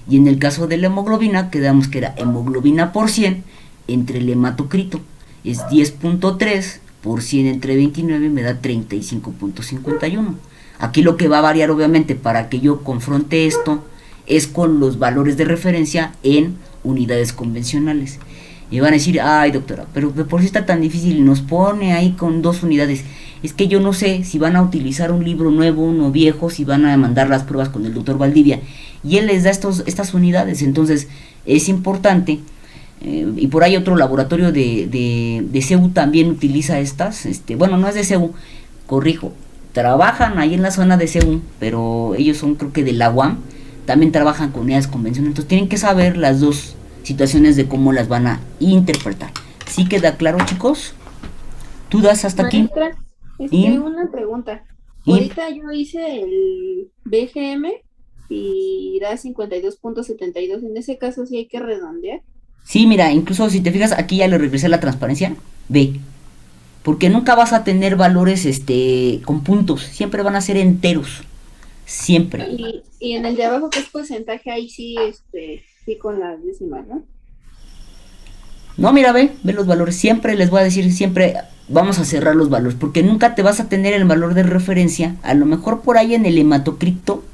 Y en el caso de la hemoglobina, quedamos que era hemoglobina por 100 entre el hematocrito. Es 10.3 por 100 entre 29 me da 35.51. Aquí lo que va a variar obviamente para que yo confronte esto es con los valores de referencia en unidades convencionales. Y van a decir, ay doctora, pero de por sí está tan difícil y nos pone ahí con 2 unidades. Es que yo no sé si van a utilizar un libro nuevo, uno viejo, si van a mandar las pruebas con el doctor Valdivia. Y él les da estas unidades. Entonces es importante, y por ahí otro laboratorio de CEU también utiliza estas. Bueno, no es de CEU, corrijo. Trabajan ahí en la zona de CEU, pero ellos son creo que de la UAM. También trabajan con unidades convencionales. Entonces tienen que saber las dos situaciones de cómo las van a interpretar. ¿Sí queda claro, chicos? ¿Dudas hasta aquí? Maestra, ¿Y? una pregunta. ¿Y? Ahorita yo hice el BGM y da 52.72. En ese caso sí hay que redondear. Sí, mira, incluso si te fijas, aquí ya le regresé la transparencia. Ve. Porque nunca vas a tener valores con puntos. Siempre van a ser enteros. Siempre. Y en el de abajo, que es porcentaje, ahí sí, sí con las décimas, ¿no? No, mira, ve los valores. Siempre les voy a decir, siempre vamos a cerrar los valores. Porque nunca te vas a tener el valor de referencia. A lo mejor por ahí en el hematocrito,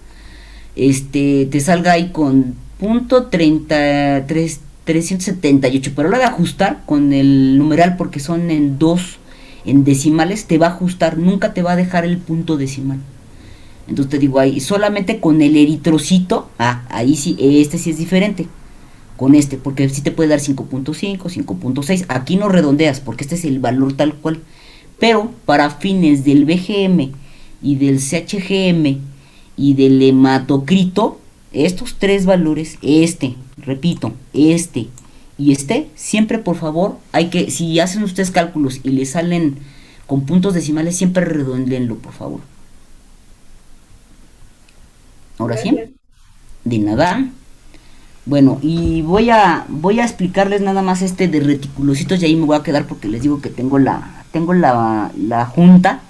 te salga ahí con punto 378. Pero lo de ajustar con el numeral, porque son en decimales, te va a ajustar. Nunca te va a dejar el punto decimal. Entonces te digo ahí, solamente con el eritrocito, ahí sí, sí es diferente. Con porque sí te puede dar 5.5, 5.6. Aquí no redondeas, porque este es el valor tal cual. Pero para fines del BGM y del CHGM y del hematocrito, estos 3 valores, repito, y siempre por favor, si hacen ustedes cálculos y les salen con puntos decimales, siempre redondeenlo, por favor. Ahora sí, de nada. Bueno, y voy a explicarles nada más de reticulocitos, y ahí me voy a quedar porque les digo que tengo la junta.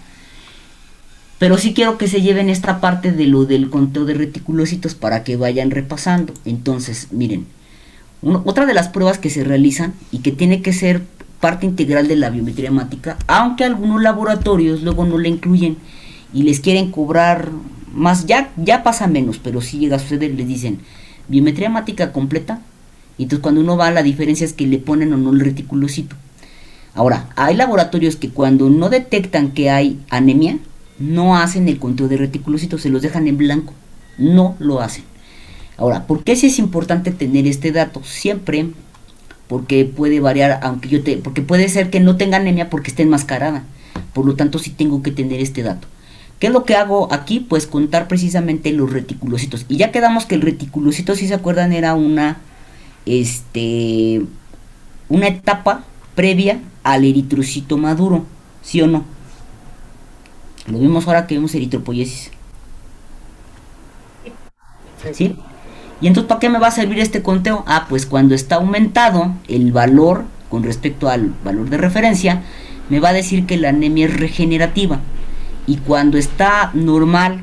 Pero sí quiero que se lleven esta parte de lo del conteo de reticulocitos para que vayan repasando. Entonces, miren, otra de las pruebas que se realizan y que tiene que ser parte integral de la biometría hemática, aunque algunos laboratorios luego no la incluyen y les quieren cobrar más, ya pasa menos, pero si llega a suceder, les dicen biometría hemática completa, y entonces cuando uno va, la diferencia es que le ponen o no el reticulocito. Ahora, hay laboratorios que cuando no detectan que hay anemia, no hacen el conteo de reticulocitos, se los dejan en blanco, no lo hacen. Ahora, ¿por qué sí es importante tener este dato? Siempre, porque puede variar, porque puede ser que no tenga anemia porque esté enmascarada, por lo tanto sí tengo que tener este dato. ¿Qué es lo que hago aquí? Pues contar precisamente los reticulocitos. Y ya quedamos que el reticulocito, si se acuerdan, era una etapa previa al eritrocito maduro, ¿sí o no? Lo vimos ahora que vemos eritropoiesis. ¿Sí? Y entonces, ¿para qué me va a servir este conteo? Pues cuando está aumentado el valor con respecto al valor de referencia, me va a decir que la anemia es regenerativa. Y cuando está normal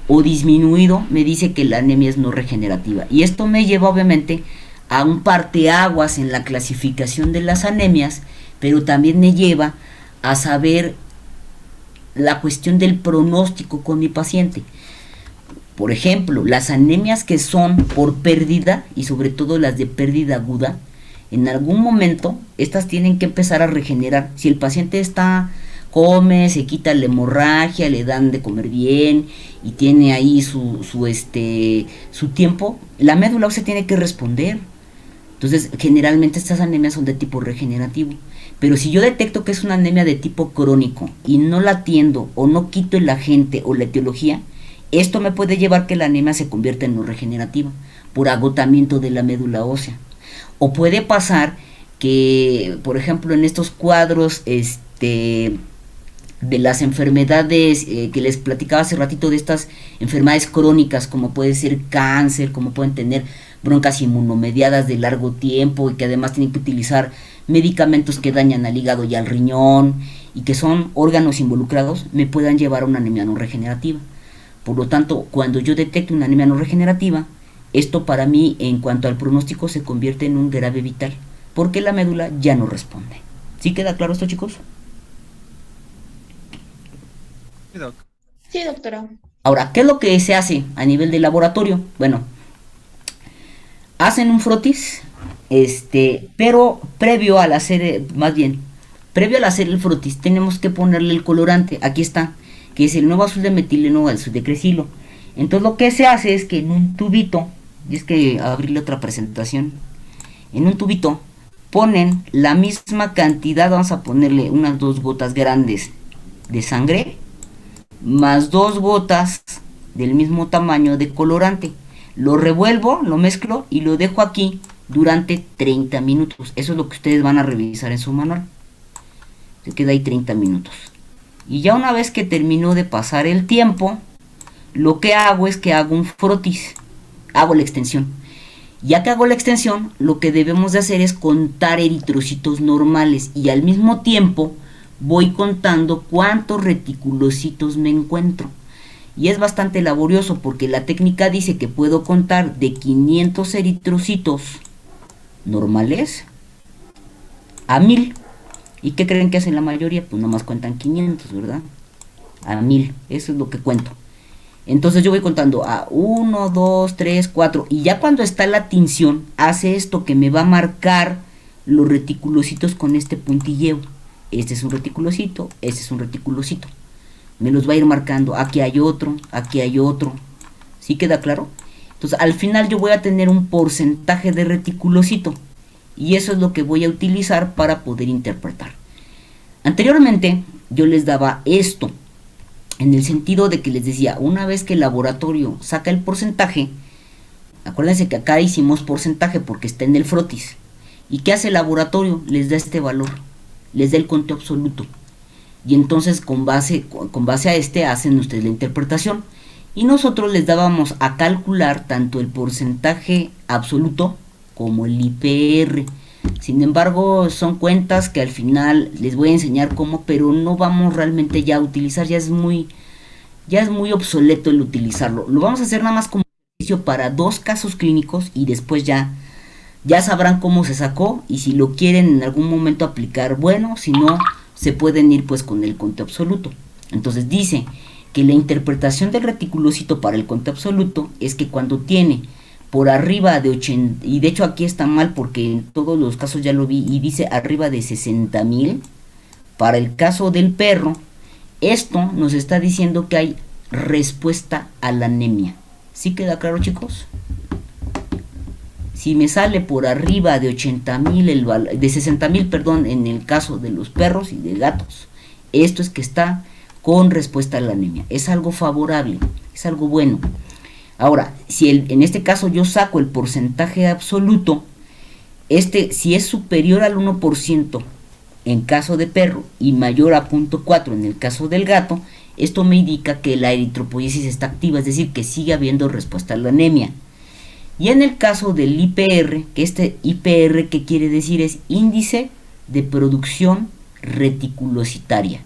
o disminuido, me dice que la anemia es no regenerativa. Y esto me lleva obviamente a un parteaguas en la clasificación de las anemias, pero también me lleva a saber la cuestión del pronóstico con mi paciente. Por ejemplo, las anemias que son por pérdida y sobre todo las de pérdida aguda, en algún momento estas tienen que empezar a regenerar. Si el paciente come, se quita la hemorragia, le dan de comer bien y tiene ahí su tiempo, la médula ósea tiene que responder. Entonces, generalmente estas anemias son de tipo regenerativo. Pero si yo detecto que es una anemia de tipo crónico y no la atiendo o no quito el agente o la etiología, esto me puede llevar que la anemia se convierta en no regenerativa por agotamiento de la médula ósea. O puede pasar que, por ejemplo, en estos cuadros de las enfermedades que les platicaba hace ratito, de estas enfermedades crónicas, como puede ser cáncer, como pueden tener broncas inmunomediadas de largo tiempo y que además tienen que utilizar medicamentos que dañan al hígado y al riñón y que son órganos involucrados, me puedan llevar a una anemia no regenerativa. Por lo tanto, cuando yo detecto una anemia no regenerativa, esto para mí en cuanto al pronóstico se convierte en un grave vital, porque la médula ya no responde. ¿Sí queda claro esto, chicos? Sí, doc. Sí, doctora. Ahora, ¿qué es lo que se hace a nivel de laboratorio? Bueno, hacen un frotis, pero previo al hacer el frotis, tenemos que ponerle el colorante. Aquí está, que es el nuevo azul de metileno o azul de cresilo. Entonces lo que se hace es que en un tubito, y es que abrirle otra presentación, en un tubito ponen la misma cantidad, vamos a ponerle unas 2 gotas grandes de sangre, más 2 gotas del mismo tamaño de colorante. Lo revuelvo, lo mezclo y lo dejo aquí durante 30 minutos. Eso es lo que ustedes van a revisar en su manual. Se queda ahí 30 minutos. Y ya una vez que terminó de pasar el tiempo, lo que hago es que hago un frotis. Hago la extensión. Ya que hago la extensión, lo que debemos de hacer es contar eritrocitos normales. Y al mismo tiempo voy contando cuántos reticulocitos me encuentro. Y es bastante laborioso porque la técnica dice que puedo contar de 500 eritrocitos normales a 1000. ¿Y qué creen que hacen la mayoría? Pues nomás cuentan 500, ¿verdad? A 1000, eso es lo que cuento. Entonces yo voy contando a 1, 2, 3, 4. Y ya cuando está la tinción, hace esto que me va a marcar los reticulocitos con este puntilleo. Este es un reticulocito, este es un reticulocito. Me los va a ir marcando. Aquí hay otro, aquí hay otro. ¿Sí queda claro? Entonces al final yo voy a tener un porcentaje de reticulocito. Y eso es lo que voy a utilizar para poder interpretar. Anteriormente yo les daba esto, en el sentido de que les decía, una vez que el laboratorio saca el porcentaje, acuérdense que acá hicimos porcentaje porque está en el frotis. ¿Y qué hace el laboratorio? Les da este valor, les da el conteo absoluto. Y entonces con base a este hacen ustedes la interpretación. Y nosotros les dábamos a calcular tanto el porcentaje absoluto como el IPR. Sin embargo, son cuentas que al final les voy a enseñar cómo, pero no vamos realmente ya a utilizar, ya es muy obsoleto el utilizarlo. Lo vamos a hacer nada más como ejercicio para 2 casos clínicos y después ya sabrán cómo se sacó y si lo quieren en algún momento aplicar, bueno, si no, se pueden ir pues con el conteo absoluto. Entonces dice que la interpretación del reticulocito para el conteo absoluto es que cuando tiene por arriba de 80, y de hecho aquí está mal porque en todos los casos ya lo vi y dice arriba de 60,000, para el caso del perro, esto nos está diciendo que hay respuesta a la anemia. ¿Sí queda claro, chicos? Si me sale por arriba de 80,000, de 60,000, perdón, en el caso de los perros y de gatos, esto es que está con respuesta a la anemia. Es algo favorable, es algo bueno. Ahora, si en este caso yo saco el porcentaje absoluto, si es superior al 1% en caso de perro y mayor a 0.4 en el caso del gato, esto me indica que la eritropoiesis está activa, es decir, que sigue habiendo respuesta a la anemia. Y en el caso del IPR, que este IPR, ¿qué quiere decir? Es índice de producción reticulocitaria.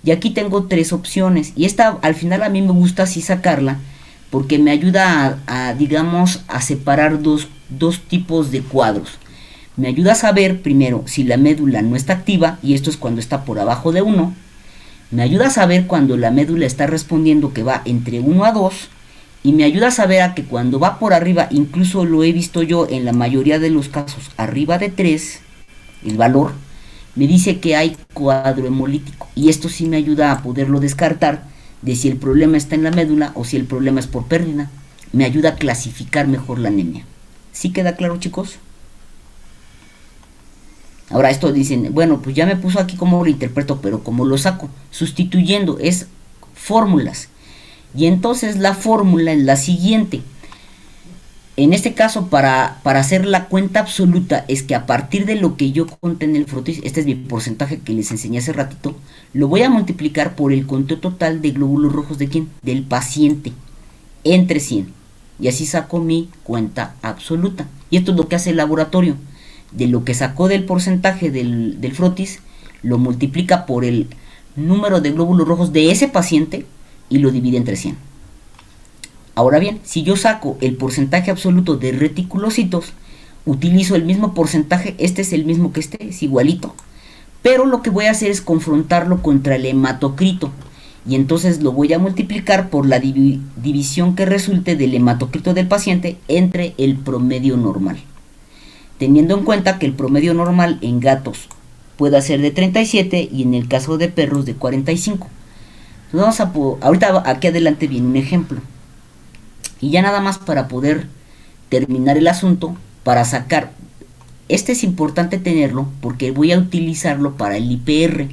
Y aquí tengo 3 opciones, y esta al final a mí me gusta así sacarla, porque me ayuda digamos, a separar dos tipos de cuadros. Me ayuda a saber, primero, si la médula no está activa, y esto es cuando está por abajo de 1. Me ayuda a saber cuando la médula está respondiendo, que va entre 1 a 2. y me ayuda a saber a que cuando va por arriba, incluso lo he visto yo en la mayoría de los casos, arriba de 3, el valor, me dice que hay cuadro hemolítico. Y esto sí me ayuda a poderlo descartar de si el problema está en la médula o si el problema es por pérdida. Me ayuda a clasificar mejor la anemia. ¿Sí queda claro, chicos? Ahora esto dicen, bueno, pues ya me puso aquí cómo lo interpreto, pero ¿cómo lo saco? Sustituyendo, es fórmulas. Y entonces la fórmula es la siguiente. En este caso, para hacer la cuenta absoluta, es que a partir de lo que yo conté en el frotis, este es mi porcentaje que les enseñé hace ratito, lo voy a multiplicar por el conteo total de glóbulos rojos ¿de quién? Del paciente, entre 100. Y así saco mi cuenta absoluta. Y esto es lo que hace el laboratorio. De lo que sacó del porcentaje del frotis, lo multiplica por el número de glóbulos rojos de ese paciente y lo divide entre 100. Ahora bien, si yo saco el porcentaje absoluto de reticulocitos, utilizo el mismo porcentaje, este es el mismo que este, es igualito. Pero lo que voy a hacer es confrontarlo contra el hematocrito. Y entonces lo voy a multiplicar por la división que resulte del hematocrito del paciente entre el promedio normal. Teniendo en cuenta que el promedio normal en gatos puede ser de 37 y en el caso de perros de 45. Entonces ahorita aquí adelante viene un ejemplo. Y ya nada más para poder terminar el asunto, para sacar, este es importante tenerlo porque voy a utilizarlo para el IPR,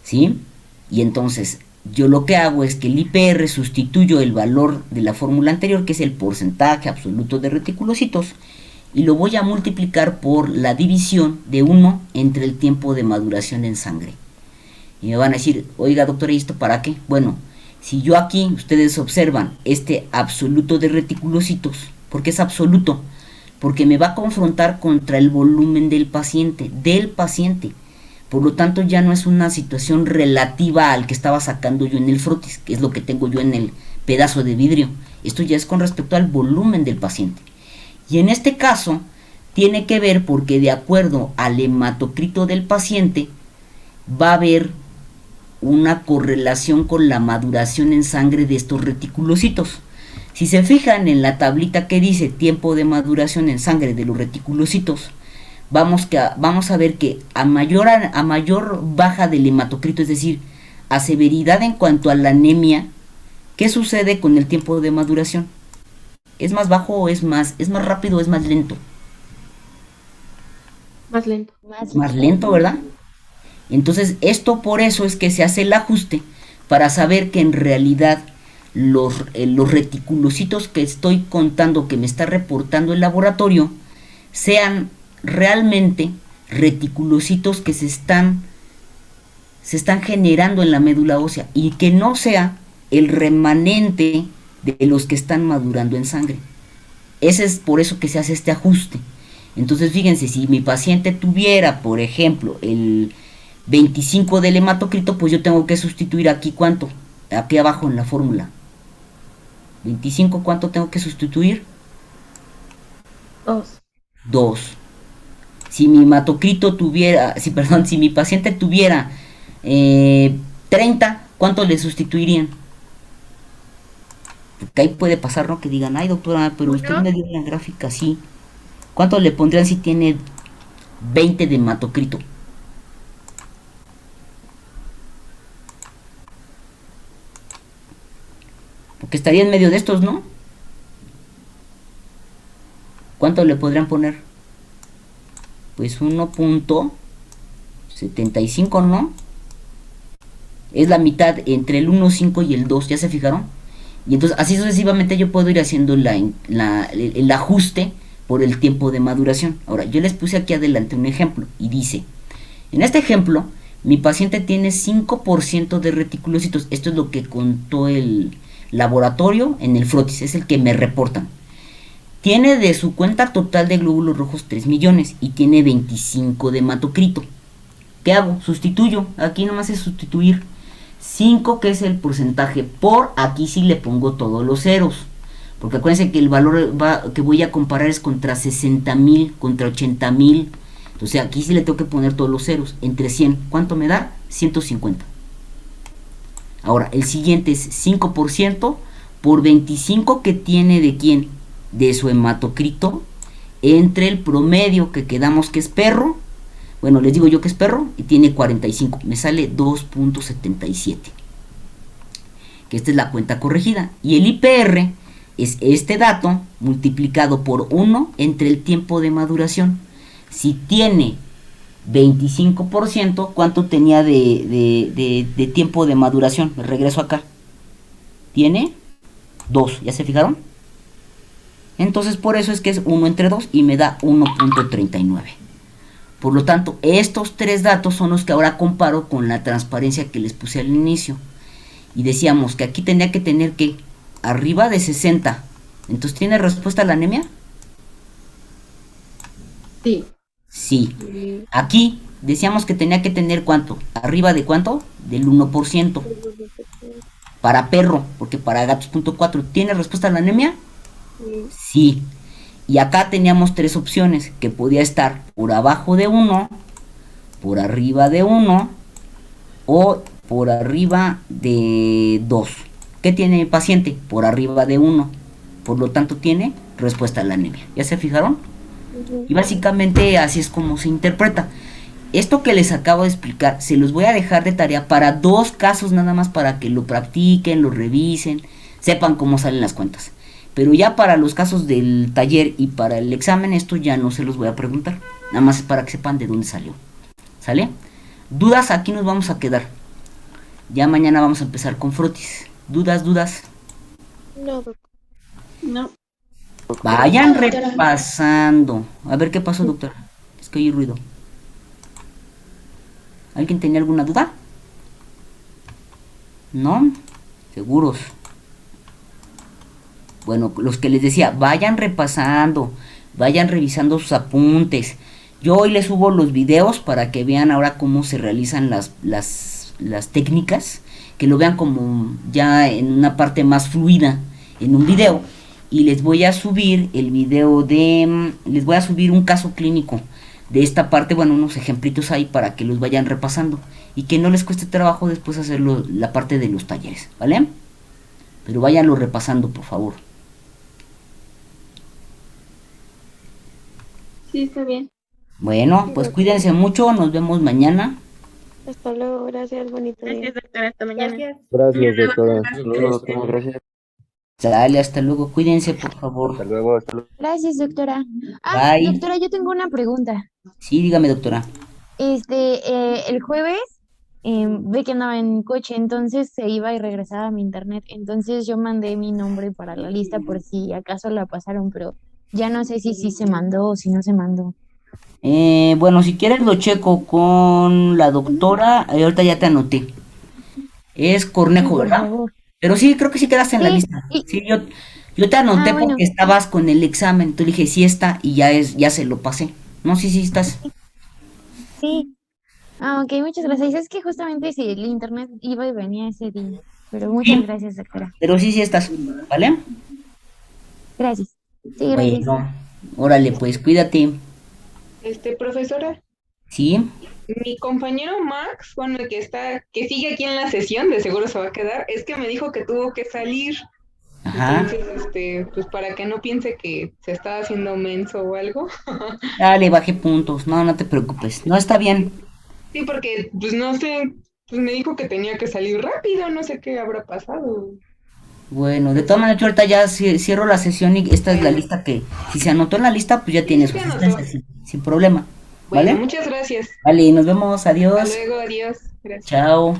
¿sí? Y entonces yo lo que hago es que el IPR sustituyo el valor de la fórmula anterior, que es el porcentaje absoluto de reticulocitos, y lo voy a multiplicar por la división de 1 entre el tiempo de maduración en sangre. Y me van a decir, oiga doctora, ¿y esto para qué? Bueno, si yo aquí, ustedes observan este absoluto de reticulocitos, ¿por qué es absoluto? Porque me va a confrontar contra el volumen del paciente. Por lo tanto, ya no es una situación relativa al que estaba sacando yo en el frotis, que es lo que tengo yo en el pedazo de vidrio. Esto ya es con respecto al volumen del paciente. Y en este caso, tiene que ver porque de acuerdo al hematocrito del paciente, va a haber una correlación con la maduración en sangre de estos reticulocitos. Si se fijan en la tablita que dice tiempo de maduración en sangre de los reticulocitos, vamos a ver que a mayor baja del hematocrito, es decir, a severidad en cuanto a la anemia, ¿qué sucede con el tiempo de maduración? ¿Es más bajo o es más rápido o es más lento? Más lento. Más lento, ¿verdad? Entonces esto por eso es que se hace el ajuste para saber que en realidad los reticulocitos que estoy contando, que me está reportando el laboratorio, sean realmente reticulocitos que se están generando en la médula ósea y que no sea el remanente de los que están madurando en sangre. Ese es por eso que se hace este ajuste. Entonces fíjense, si mi paciente tuviera, por ejemplo, el 25 del hematocrito, pues yo tengo que sustituir aquí ¿cuánto? Aquí abajo en la fórmula. 25, ¿cuánto tengo que sustituir? 2. Si mi hematocrito tuviera, si mi paciente tuviera 30, ¿cuánto le sustituirían? Porque ahí puede pasar, ¿no? Que digan, ay doctora, pero usted me dio la gráfica así. ¿Cuánto le pondrían si tiene 20 de hematocrito? Porque estaría en medio de estos, ¿no? ¿Cuánto le podrían poner? Pues 1.75, ¿no? Es la mitad entre el 1.5 y el 2, ¿ya se fijaron? Y entonces así sucesivamente yo puedo ir haciendo el ajuste por el tiempo de maduración. Ahora, yo les puse aquí adelante un ejemplo y dice, en este ejemplo, mi paciente tiene 5% de reticulocitos. Esto es lo que contó el laboratorio en el frotis, es el que me reportan. Tiene de su cuenta total de glóbulos rojos 3 millones y tiene 25 de hematocrito. ¿Qué hago? Sustituyo, aquí nomás es sustituir 5, que es el porcentaje, por aquí sí le pongo todos los ceros, porque acuérdense que el valor que voy a comparar es contra 60,000, contra 80,000, entonces aquí sí le tengo que poner todos los ceros, entre 100, ¿cuánto me da? 150. Ahora, el siguiente es 5% por 25 que tiene de quién, de su hematocrito, entre el promedio que quedamos que es perro, bueno, les digo yo que es perro, y tiene 45, me sale 2.77, que esta es la cuenta corregida, y el IPR es este dato multiplicado por 1 entre el tiempo de maduración. Si tiene 25%, ¿cuánto tenía de tiempo de maduración? Me regreso acá. Tiene 2, ¿ya se fijaron? Entonces por eso es que es 1 entre 2 y me da 1.39. Por lo tanto, estos tres datos son los que ahora comparo con la transparencia que les puse al inicio. Y decíamos que aquí tenía que tener que arriba de 60. Entonces, ¿tiene respuesta a la anemia? Sí. Sí. Aquí decíamos que tenía que tener ¿cuánto? ¿Arriba de cuánto? Del 1%. Para perro, porque para gatos .4. ¿Tiene respuesta a la anemia? Sí. Y acá teníamos tres opciones, que podía estar por abajo de 1, por arriba de 1 o por arriba de 2. ¿Qué tiene el paciente? Por arriba de 1. Por lo tanto tiene respuesta a la anemia. ¿Ya se fijaron? Y básicamente así es como se interpreta. Esto que les acabo de explicar se los voy a dejar de tarea para 2 casos nada más, para que lo practiquen, lo revisen, sepan cómo salen las cuentas. Pero ya para los casos del taller y para el examen, esto ya no se los voy a preguntar. Nada más es para que sepan de dónde salió. ¿Sale? ¿Dudas? Aquí nos vamos a quedar. Ya mañana vamos a empezar con frotis. ¿Dudas? No, doctor. No. Vayan repasando. A ver qué pasó, doctora. Es que oí ruido. ¿Alguien tenía alguna duda? ¿No? ¿Seguros? Bueno, los que les decía, vayan repasando, vayan revisando sus apuntes. Yo hoy les subo los videos para que vean ahora cómo se realizan las técnicas, que lo vean como ya en una parte más fluida en un video. Y les voy a subir el video les voy a subir un caso clínico de esta parte, bueno, unos ejemplitos ahí para que los vayan repasando y que no les cueste trabajo después hacerlo la parte de los talleres, ¿vale? Pero váyanlo repasando, por favor. Sí, está bien. Bueno, pues cuídense mucho, nos vemos mañana. Hasta luego, gracias, bonito día. Gracias, doctora. Hasta mañana. Gracias, doctora. Hasta luego, doctor. Gracias. Sale, hasta luego, cuídense, por favor. Hasta luego, hasta luego. Gracias, doctora. Ah, Bye. doctora, yo tengo una pregunta. Sí, dígame, doctora. El jueves ve que andaba en coche, entonces se iba y regresaba a mi internet. Entonces yo mandé mi nombre para la lista por si acaso la pasaron, pero ya no sé si sí se mandó o si no se mandó. Bueno, si quieres lo checo con la doctora. Ahorita ya te anoté. Es Cornejo, Por ¿verdad? favor. Pero sí, creo que sí quedaste en la Sí, lista. y- Sí, yo te anoté bueno. porque estabas con el examen. Entonces dije, sí está, y ya se lo pasé. No, sí estás. Sí. Ah, ok, muchas gracias. Es que justamente si el internet iba y venía ese día. Pero muchas gracias, doctora. Pero sí estás, ¿vale? Gracias. Sí, gracias. Bueno, órale, pues cuídate. Profesora, Sí, mi compañero Max, bueno, el que sigue aquí en la sesión, de seguro se va a quedar, es que me dijo que tuvo que salir. ajá. Entonces, pues para que no piense que se está haciendo menso o algo. Dale, bajé puntos. No te preocupes. No, está bien. Sí, porque, pues no sé, pues me dijo que tenía que salir rápido, no sé qué habrá pasado. Bueno, de todas maneras, yo ahorita ya cierro la sesión y esta es la lista que, si se anotó en la lista, pues ya tiene su se anotó. asistencia sin problema. Bueno, ¿Vale? muchas gracias. Vale, nos vemos. Hasta Adiós. luego, adiós. Gracias. Chao.